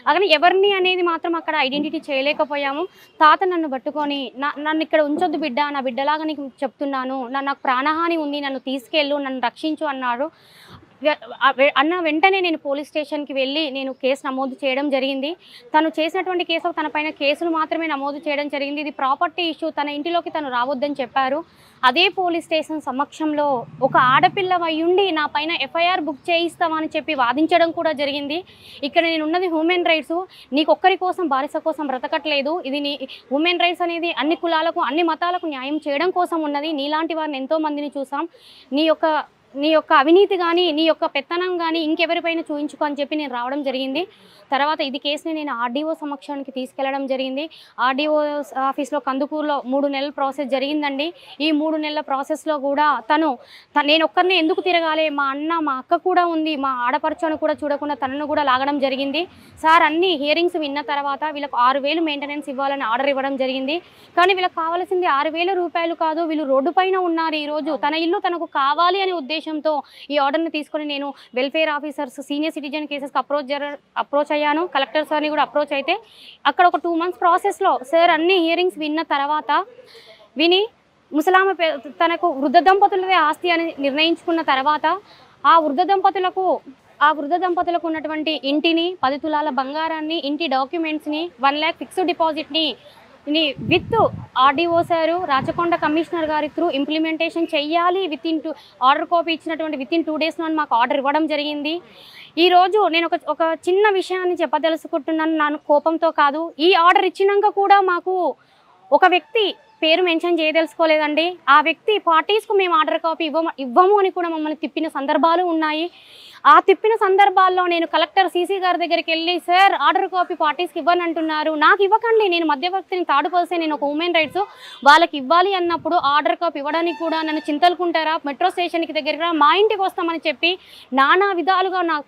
అలాగే ఎవరిని అనేది మాత్రం అక్కడ ఐడెంటిటీ చేయలేకపోయాము. తాత నన్ను పట్టుకొని నన్ను ఇక్కడ ఉంచొద్దు బిడ్డ, నా బిడ్డలాగా నీకు చెప్తున్నాను, నాకు ప్రాణహాని ఉంది, నన్ను తీసుకెళ్ళు, నన్ను రక్షించు అన్నాడు. అన్న వెంటనే నేను పోలీస్ స్టేషన్కి వెళ్ళి నేను కేసు నమోదు చేయడం జరిగింది. తను చేసినటువంటి కేసు, తన పైన కేసులు మాత్రమే నమోదు చేయడం జరిగింది. ఇది ప్రాపర్టీ ఇష్యూ, తన ఇంటిలోకి తను రావద్దని చెప్పారు. అదే పోలీస్ స్టేషన్ సమక్షంలో ఒక ఆడపిల్ల అయ్యుండి నా పైన ఎఫ్ఐఆర్ బుక్ చేయిస్తామని చెప్పి వాదించడం కూడా జరిగింది. ఇక్కడ నేను ఉన్నది హ్యూమన్ రైట్స్, నీకొక్కరి కోసం బానిస కోసం బ్రతకట్లేదు. ఇది హ్యూమన్ రైట్స్ అనేది అన్ని కులాలకు అన్ని మతాలకు న్యాయం చేయడం కోసం ఉన్నది. నీలాంటి వారిని ఎంతో మందిని చూసాం. నీ యొక్క అవినీతి కానీ, నీ యొక్క పెత్తనం కానీ ఇంకెవరిపైన చూయించుకో అని చెప్పి నేను రావడం జరిగింది. తర్వాత ఇది కేసుని నేను ఆర్డీఓ సమక్షానికి తీసుకెళ్లడం జరిగింది. ఆర్డీఓ ఆఫీస్లో కందుకూరులో 3 నెలల ప్రాసెస్ జరిగిందండి. ఈ 3 నెలల ప్రాసెస్లో కూడా నేను ఒక్కరిని ఎందుకు తిరగాలి, మా అన్న మా అక్క కూడా ఉంది, మా ఆడపరచను కూడా చూడకుండా తనను కూడా లాగడం జరిగింది. సార్ అన్ని హియరింగ్స్ విన్న తర్వాత వీళ్ళకు 6,000 మెయింటెనెన్స్ ఇవ్వాలని ఆర్డర్ ఇవ్వడం జరిగింది. కానీ వీళ్ళకి కావాల్సింది 6,000 రూపాయలు కాదు. వీళ్ళు రోడ్డు పైన ఉన్నారు ఈరోజు. తన ఇల్లు తనకు కావాలి అనే ఉద్దేశంతో ఈ ఆర్డర్ని తీసుకొని నేను వెల్ఫేర్ ఆఫీసర్స్, సీనియర్ సిటిజన్ కేసెస్కి అప్రోచ్ అయ్యాను. కలెక్టర్ సార్ని కూడా అప్రోచ్ అయితే అక్కడ ఒక 2 మంత్స్ ప్రాసెస్లో సార్ అన్ని హియరింగ్స్ విన్న తర్వాత ముసలామ తనకు వృద్ధ దంపతులదే ఆస్తి అని నిర్ణయించుకున్న తర్వాత ఆ వృద్ధ దంపతులకు ఉన్నటువంటి ఇంటిని, 10 తులాల బంగారాన్ని, ఇంటి డాక్యుమెంట్స్ని, 1 lakh ఫిక్స్డ్ డిపాజిట్ని with RDO sir, Rachakonda commissioner గారి త్రూ ఇంప్లిమెంటేషన్ చెయ్యాలి. ఆర్డర్ కాపీ ఇచ్చినటువంటి విత్ ఇన్ 2 days మాకు ఆర్డర్ ఇవ్వడం జరిగింది. ఈరోజు నేను ఒక చిన్న విషయాన్ని చెప్పదలుచుకుంటున్నాను, నా కోపంతో కాదు. ఈ ఆర్డర్ ఇచ్చినాక కూడా మాకు ఒక వ్యక్తి పేరు మెన్షన్ చేయదలుచుకోలేదండి. ఆ వ్యక్తి పార్టీస్కు మేము ఆర్డర్ కాపీ ఇవ్వము అని కూడా మమ్మల్ని తిప్పిన సందర్భాలు ఉన్నాయి. ఆ తిప్పిన సందర్భాల్లో నేను కలెక్టర్ సీసీ గారి దగ్గరికి వెళ్ళి, సార్ ఆర్డర్ కాపీ పార్టీస్కి ఇవ్వని అంటున్నారు, నాకు ఇవ్వకండి, నేను మధ్యవర్తిని, థర్డ్ పర్సన్, నేను ఒక హ్యూమన్ రైట్స్, వాళ్ళకి ఇవ్వాలి అన్నప్పుడు ఆర్డర్ కాపీ ఇవ్వడానికి కూడా నన్ను చింతలుకుంటారా, మెట్రో స్టేషన్కి దగ్గర మా ఇంటికి వస్తామని చెప్పి నానా విధాలుగా నా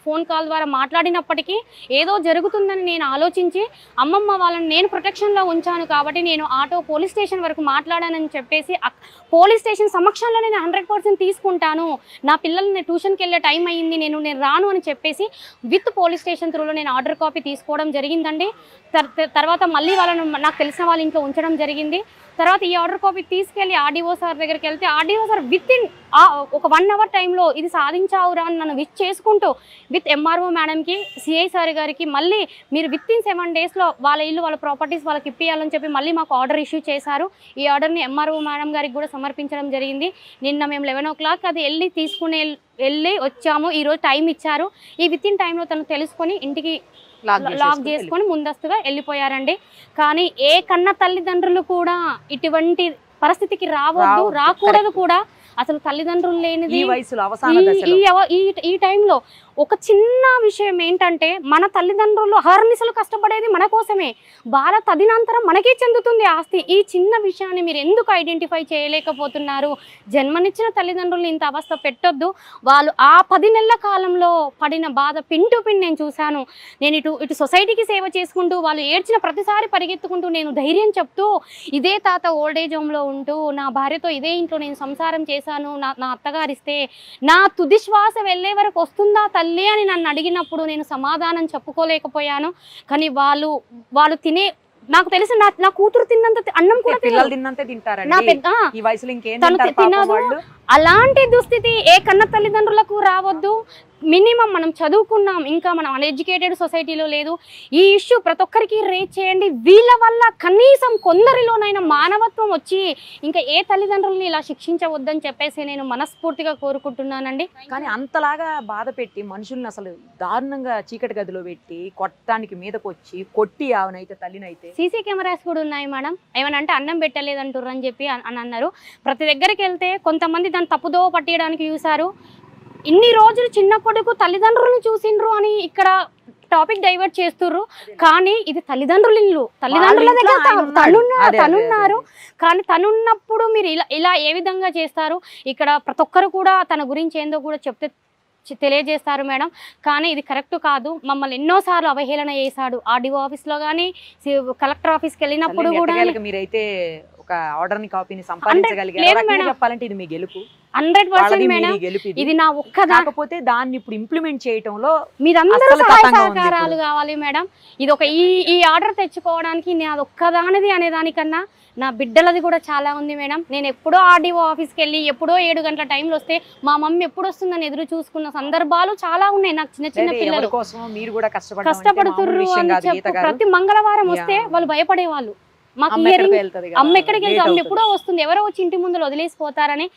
ఫోన్ కాల్ ద్వారా మాట్లాడినప్పటికీ ఏదో జరుగుతుందని నేను ఆలోచించి అమ్మమ్మ వాళ్ళని నేను ప్రొటెక్షన్లో ఉంచాను కాబట్టి నేను ఆటో పోలీస్ స్టేషన్ వరకు మాట్లాడానని చెప్పేసి పోలీస్ స్టేషన్ సమక్షంలో నేను 100% తీసుకుంటాను, నా పిల్లల్ని ట్యూషన్కి వెళ్ళే టైం అయ్యింది, నేను రాను అని చెప్పేసి విత్ పోలీస్ స్టేషన్ త్రూలో నేను ఆర్డర్ కాపీ తీసుకోవడం జరిగిందండి. తర్వాత మళ్ళీ వాళ్ళను నాకు తెలిసిన వాళ్ళ ఇంట్లో ఉంచడం జరిగింది. తర్వాత ఈ ఆర్డర్ కాపీ తీసుకెళ్ళి ఆర్డీఓ సార్ దగ్గరికి వెళ్తే ఆర్డీఓ సార్ విత్ ఇన్ ఒక 1 అవర్ టైంలో ఇది సాధించావురా అని నన్ను విష్ చేసుకుంటూ విత్ ఎంఆర్ఓ మేడంకి, సిఐ సార్ గారికి మళ్ళీ మీరు విత్ ఇన్ 7 డేస్లో వాళ్ళ ఇల్లు వాళ్ళ ప్రాపర్టీస్ వాళ్ళకి ఇప్పియాలని చెప్పి మళ్ళీ మాకు ఆర్డర్ ఇష్యూ చేశారు. ఈ ఆర్డర్ని ఎంఆర్ఓ మేడం గారికి కూడా సమర్పించడం జరిగింది. నిన్న మేము 11 o'clock అది వెళ్ళి వచ్చాము. ఈరోజు టైం ఇచ్చారు. ఈ విత్ ఇన్ టైంలో తను తెలుసుకొని ఇంటికి లాక్ చేసుకొని ముందస్తుగా వెళ్ళిపోయారండి. కానీ ఏ కన్న తల్లిదండ్రులు కూడా ఇటువంటి పరిస్థితికి రాకూడదు కూడా. అసలు తల్లిదండ్రులు లేనిది ఈ టైంలో ఒక చిన్న విషయం ఏంటంటే మన తల్లిదండ్రులు అహర్నిశలు కష్టపడేది మన కోసమే, వాళ్ళ తదినంతరం మనకే చెందుతుంది ఆస్తి. ఈ చిన్న విషయాన్ని మీరు ఎందుకు ఐడెంటిఫై చేయలేకపోతున్నారు? జన్మనిచ్చిన తల్లిదండ్రులు ఇంత అవస్థ పెట్టొద్దు. వాళ్ళు ఆ 10 నెలల కాలంలో పడిన బాధ పిన్ టు పిన్ నేను చూశాను. నేను ఇటు సొసైటీకి సేవ చేసుకుంటూ వాళ్ళు ఏడ్చిన ప్రతిసారి పరిగెత్తుకుంటూ నేను ధైర్యం చెప్తూ ఇదే తాత ఓల్డేజ్ హోమ్లో ఉంటూ నా భార్యతో ఇదే ఇంట్లో నేను సంసారం చేశాను, నా అత్తగారిస్తే నా తుది శ్వాస వెళ్ళే వరకు వస్తుందా తల్లి అని నన్ను అడిగినప్పుడు నేను సమాధానం చెప్పుకోలేకపోయాను. కానీ వాళ్ళు తినే, నాకు తెలిసి నా కూతురు తిన్నంత అన్నం కూడా పిల్లలు తిన్నంతే తినదు. అలాంటి దుస్థితి ఏ కన్న తల్లిదండ్రులకు రావద్దు. మినిమం మనం చదువుకున్నాం, ఇంకా మనం అన్ఎడ్యుకేటెడ్ సొసైటీలో లేదు. ఈ ఇష్యూ ప్రతి ఒక్కరికి రేట్ చేయండి. వీళ్ళ వల్ల కనీసం కొందరిలోనైనా మానవత్వం వచ్చి ఇంకా ఏ తల్లిదండ్రులని ఇలా శిక్షించవద్దని చెప్పేసి నేను మనస్ఫూర్తిగా కోరుకుంటున్నానండి. కానీ అంతలాగా బాధ పెట్టి మనుషుల్ని అసలు దారుణంగా చీకటి గదిలో పెట్టి కొట్టడానికి మీదకి వచ్చి కొట్టి ఆవునైతే తల్లినైతే సీసీ కెమెరాస్ కూడా ఉన్నాయి మేడం. ఏమనంటే అన్నం పెట్టలేదంటారు అని చెప్పి అని అన్నారు. ప్రతి దగ్గరికి వెళ్తే కొంతమంది దాన్ని తప్పుదోవ పట్టియడానికి చూశారు. ఇన్ని రోజులు చిన్న కొడుకు తల్లిదండ్రులను చూసిండ్రు అని ఇక్కడ టాపిక్ డైవర్ట్ చేస్తుర్రు. కానీ ఇది తల్లిదండ్రుల ఇల్లు, తల్లిదండ్రుల దగ్గర తనున్నారు. కానీ తనున్నప్పుడు మీరు ఇలా ఏ విధంగా చేస్తారు? ఇక్కడ ప్రతి ఒక్కరు కూడా తన గురించి ఏందో కూడా తెలియజేస్తారు మేడం. కానీ ఇది కరెక్ట్ కాదు. మమ్మల్ని ఎన్నోసార్లు అవహేళన చేశాడు. ఆర్డీఓ ఆఫీస్లో కానీ కలెక్టర్ ఆఫీస్కి వెళ్ళినప్పుడు కూడా. మీరైతే ఒక ఆర్డర్ ని కాపీని సంపాదించగలిగారు చెప్పాలంటే ఇది మీ గెలుపు 100% మేడం. ఇది నా కాకపోతే దాన్ని ఇప్పుడు ఇంప్లిమెంట్ చేయటంలో మీరందరూ సహకారాలు కావాలి మేడం. ఇది ఒక ఈ ఆర్డర్ తెచ్చుకోవడానికి నాది ఒక్కదానిది అనే దానికన్నా నా బిడ్డలది కూడా చాలా ఉంది మేడం. నేను ఎప్పుడో ఆర్డీఓ ఆఫీస్కి వెళ్ళి ఎప్పుడో 7 గంటల టైంలో వస్తే మా మమ్మీ ఎప్పుడు వస్తుందని ఎదురు చూసుకున్న సందర్భాలు చాలా ఉన్నాయి. నాకు చిన్న పిల్లలు కష్టపడుతుర్రు అని చెప్పి ప్రతి మంగళవారం వస్తే వాళ్ళు భయపడేవాళ్ళు. మాకు అమ్మ ఎక్కడికి వెళ్తే అమ్మ ఎప్పుడో వస్తుంది, ఎవరో వచ్చి ఇంటి ముందు వదిలేసిపోతారని.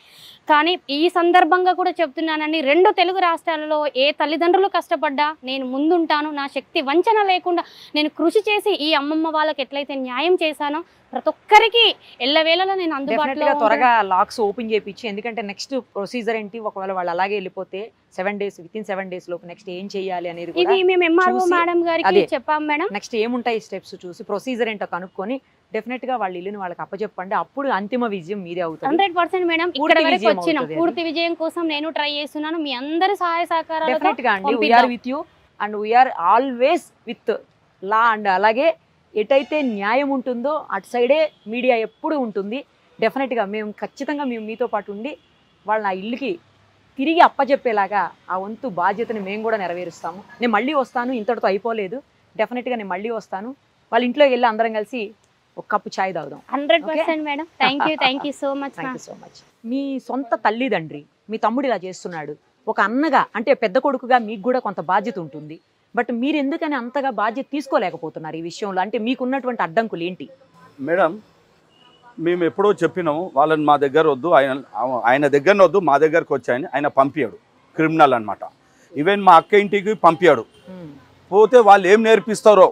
కానీ ఈ సందర్భంగా కూడా చెప్తున్నానండి, 2 తెలుగు రాష్ట్రాలలో ఏ తల్లిదండ్రులు కష్టపడ్డా నేను ముందుంటాను. నా శక్తి వంచన లేకుండా నేను కృషి చేసి ఈ అమ్మమ్మ వాళ్ళకి ఎట్లయితే న్యాయం చేశానో ప్రతి ఒక్కరికి ఎల్లవేళలా నేను అందుబాటులో త్వరగా లాక్స్ ఓపెన్ చేయించి. ఎందుకంటే నెక్స్ట్ ప్రొసీజర్ ఏంటి, ఒకవేళ వాళ్ళు అలాగే వెళ్ళిపోతే 7 days వితిన్ 7 days లోపు నెక్స్ట్ ఏం చేయాలి అనేది ఇది మేము ఎంఆర్ఓ మేడం గారికి చెప్పాం మేడం. నెక్స్ట్ ఏముంటాయి స్టెప్స్ చూసి ప్రొసీజర్ ఏంటో కనుక్కొని డెఫినెట్ గా వాళ్ళ ఇల్లుని వాళ్ళకి అప్పచెప్పండి. అప్పుడు అంతిమ విజయం మీదే అవుతుంది. 100% మేడం. ఇక్కడ వరకు వచ్చినాం. పూర్తి విజయం కోసం నేను ట్రై చేస్తున్నాను. మీ అందరి సహాయ సహకారాలు డెఫినెట్ గా అండి. We are with you and we are always with law. And అలాగే ఎటైతే న్యాయం ఉంటుందో అటు సైడే మీడియా ఎప్పుడు ఉంటుంది. డెఫినెట్గా మేము ఖచ్చితంగా మీతో పాటు ఉండి వాళ్ళ ఆ ఇల్లుకి తిరిగి అప్పచెప్పేలాగా ఆ వంతు బాధ్యతని మేము కూడా నెరవేరుస్తాము. నేను మళ్ళీ వస్తాను, ఇంతటితో అయిపోలేదు. డెఫినెట్గా నేను మళ్ళీ వస్తాను. వాళ్ళ ఇంట్లోకి వెళ్ళి అందరం కలిసి ఒక కప్పు ఛాయ్ తాగుదాం. 100% madam. Thank you so much. మీ సొంత తల్లిదండ్రి మీ తమ్ముడు ఇలా చేస్తున్నాడు, ఒక అన్నగా అంటే పెద్ద కొడుకుగా మీకు కూడా కొంత బాధ్యత ఉంటుంది. బట్ మీరు ఎందుకని అంతగా బాధ్యత తీసుకోలేకపోతున్నారు ఈ విషయంలో? అంటే మీకున్నటువంటి అడ్డంకులు ఏంటి? మేడం, మేము ఎప్పుడో చెప్పినాము వాళ్ళని మా దగ్గర వద్దు, ఆయన దగ్గరనే వద్దు, మా దగ్గరకు వచ్చాయని ఆయన పంపించాడు. క్రిమినల్ అనమాట. ఈవెన్ మా అక్క ఇంటికి పంపించాడు. పోతే వాళ్ళు ఏం నేర్పిస్తారో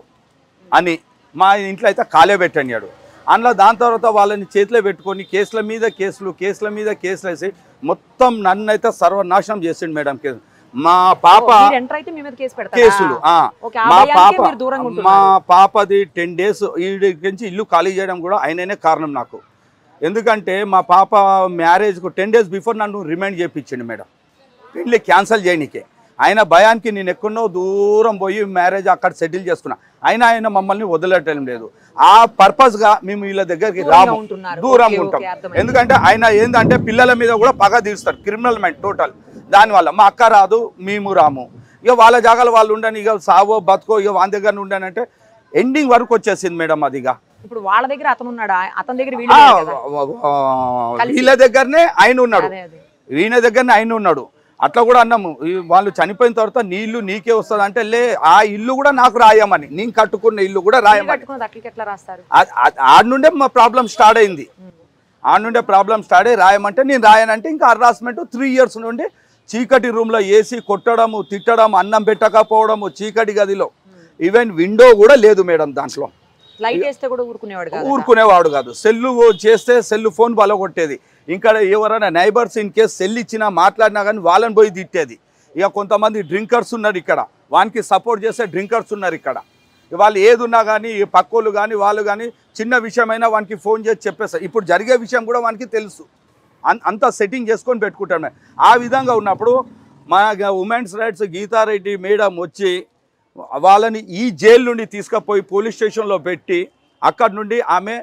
అని మా ఇంట్లో అయితే కాలే పెట్టాడు. అందులో దాని తర్వాత వాళ్ళని చేతిలో పెట్టుకొని కేసుల మీద కేసులు వేసి మొత్తం నన్ను అయితే సర్వనాశనం చేసిండు మేడం. మా పాప కేసులు మా పాపది 10 days ఈ నుంచి ఇల్లు ఖాళీ చేయడం కూడా ఆయననే కారణం నాకు. ఎందుకంటే మా పాప మ్యారేజ్కు 10 days బిఫోర్ నన్ను రిమైండ్ చేయించండి మేడం, పెళ్ళి క్యాన్సిల్ చేయనికే. ఆయన భయానికి నేను ఎక్కడో దూరం పోయి మ్యారేజ్ అక్కడ సెటిల్ చేసుకున్నా, అయినా ఆయన మమ్మల్ని వదిలేయటం లేదు. ఆ పర్పస్గా మేము వీళ్ళ దగ్గరికి రాము, దూరంగా ఉంటాం. ఎందుకంటే ఆయన ఏంటంటే పిల్లల మీద కూడా పగ తీరుస్తారు, క్రిమినల్ మైండ్ టోటల్. దానివల్ల మా అక్క రాదు, మేము రాము. ఇక వాళ్ళ జాగాలు వాళ్ళు ఉండని, ఇక సావో బతుకో ఇక వాళ్ళ దగ్గర ఉండనంటే ఎండింగ్ వరకు వచ్చేసింది మేడం. అది ఇక ఇప్పుడు వాళ్ళ దగ్గర అతను ఉన్నాడా, అతని దగ్గర వీళ్ళ దగ్గరనే ఆయన ఉన్నాడు, ఈయన దగ్గరనే ఆయన ఉన్నాడు. అట్లా కూడా అన్నాము, వాళ్ళు చనిపోయిన తర్వాత నీ ఇల్లు నీకే వస్తుంది అంటే, లే ఆ ఇల్లు కూడా నాకు రాయమని, నేను కట్టుకున్న ఇల్లు కూడా రాయమని. ఆడ నుండే మా ప్రాబ్లం స్టార్ట్ అయింది. ఆడ నుండే ప్రాబ్లం స్టార్ట్ అయ్యి రాయమంటే నేను రాయనంటే ఇంకా హరాస్మెంట్ 3 years నుండి చీకటి రూమ్లో వేసి కొట్టడము, తిట్టడం, అన్నం పెట్టకపోవడము, చీకటి గదిలో. ఈవెన్ విండో కూడా లేదు మేడం దాంట్లో. లైట్ వేస్తే కూడా ఊరుకునేవాడు కాదు. సెల్లు చేస్తే సెల్లు ఫోన్ బలగొట్టేది. ఇంకా ఎవరైనా నైబర్స్ ఇన్ కేసు సెల్ ఇచ్చినా మాట్లాడినా కానీ వాళ్ళని పోయి తిట్టేది. ఇక కొంతమంది డ్రింకర్స్ ఉన్నారు ఇక్కడ, వానికి సపోర్ట్ చేసే డ్రింకర్స్ ఉన్నారు ఇక్కడ. వాళ్ళు ఏది ఉన్నా కానీ పక్కోళ్ళు కానీ వాళ్ళు కానీ చిన్న విషయమైనా వానికి ఫోన్ చేసి చెప్పేస్తారు. ఇప్పుడు జరిగే విషయం కూడా వానికి తెలుసు, అంతా సెట్టింగ్ చేసుకొని పెట్టుకుంటాను. ఆ విధంగా ఉన్నప్పుడు మన ఉమెన్స్ రైట్స్ గీతారెడ్డి మేడం వచ్చి వాళ్ళని ఈ జైలు నుండి తీసుకుపోయి పోలీస్ స్టేషన్లో పెట్టి అక్కడి నుండి ఆమె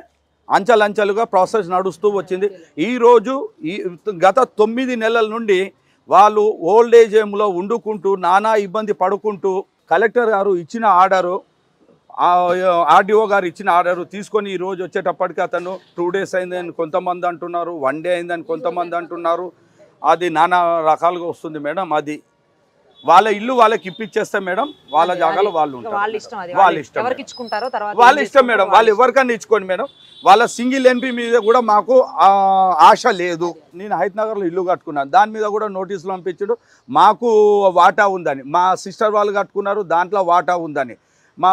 అంచెలంచెలుగా ప్రాసెస్ నడుస్తూ వచ్చింది. ఈరోజు గత 9 నెలల నుండి వాళ్ళు ఓల్డ్ ఏజ్ హోమ్లో వండుకుంటూ నానా ఇబ్బంది పడుకుంటూ కలెక్టర్ గారు ఇచ్చిన ఆర్డరు, ఆర్డీఓ గారు ఇచ్చిన ఆర్డరు తీసుకొని ఈరోజు వచ్చేటప్పటికి అతను 2 days అయిందని కొంతమంది అంటున్నారు, 1 day అయిందని కొంతమంది అంటున్నారు. అది నానా రకాలుగా వస్తుంది మేడం. అది వాళ్ళ ఇల్లు వాళ్ళకి ఇప్పించేస్తే మేడం వాళ్ళ జాగాలో వాళ్ళు ఉంటారు. వాళ్ళ ఇష్టం మేడం, వాళ్ళు ఎవరికన్నా ఇచ్చుకోండి మేడం. వాళ్ళ సింగిల్ ఎంపీ మీద కూడా మాకు ఆశ లేదు. నేను హైదరాబాద్లో ఇల్లు కట్టుకున్నాను, దాని మీద కూడా నోటీసులు పంపించాడు, మాకు వాటా ఉందని. మా సిస్టర్ వాళ్ళు కట్టుకున్నారు, దాంట్లో వాటా ఉందని. మా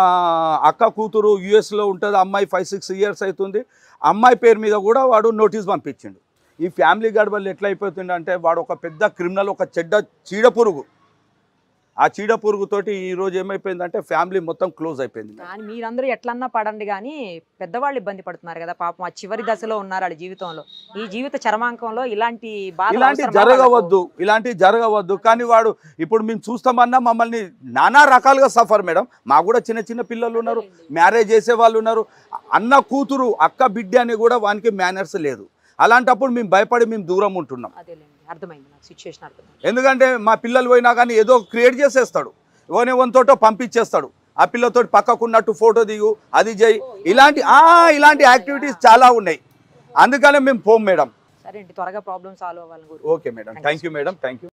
అక్క కూతురు యుఎస్లో ఉంటుంది, అమ్మాయి 5-6 years అవుతుంది, అమ్మాయి పేరు మీద కూడా వాడు నోటీస్ పంపించిండు. ఈ ఫ్యామిలీ గడబలు ఎట్లా అయిపోతుంది అంటే వాడు ఒక పెద్ద క్రిమినల్, ఒక చెడ్డ చీడపురుగు. ఆ చీడపురుగుతోటి ఈరోజు ఏమైపోయిందంటే ఫ్యామిలీ మొత్తం క్లోజ్ అయిపోయింది. కానీ మీరందరూ ఎట్లన్నా పడండి కానీ పెద్దవాళ్ళు ఇబ్బంది పడుతున్నారు కదా పాపం. ఆ చివరి దశలో ఉన్నారు వాళ్ళ జీవితంలో, ఈ జీవిత చరమాంకంలో ఇలాంటి జరగవద్దు. కానీ వాడు ఇప్పుడు మేము చూస్తామన్నా మమ్మల్ని నానా రకాలుగా సఫర్ మేడం. మాకు కూడా చిన్న చిన్న పిల్లలు ఉన్నారు, మ్యారేజ్ చేసే వాళ్ళు ఉన్నారు. అన్న కూతురు అక్క బిడ్డ అని కూడా వానికి మేనర్స్ లేదు. అలాంటప్పుడు మేము భయపడి మేము దూరం ఉంటున్నాం. ఎందుకంటే మా పిల్లలు పోయినా కానీ ఏదో క్రియేట్ చేసేస్తాడు, ఎవరితోటో పంపించేస్తాడు. ఆ పిల్లతోటి పక్కకున్నట్టు ఫోటో దిగు, అది చేయి, ఇలాంటి యాక్టివిటీస్ చాలా ఉన్నాయి. అందుకనే మేము పోం మేడం. సరే అండి, త్వరగా ప్రాబ్లమ్ సాల్వ్ అవ్వాలని. Okay madam, thank you madam, thank you.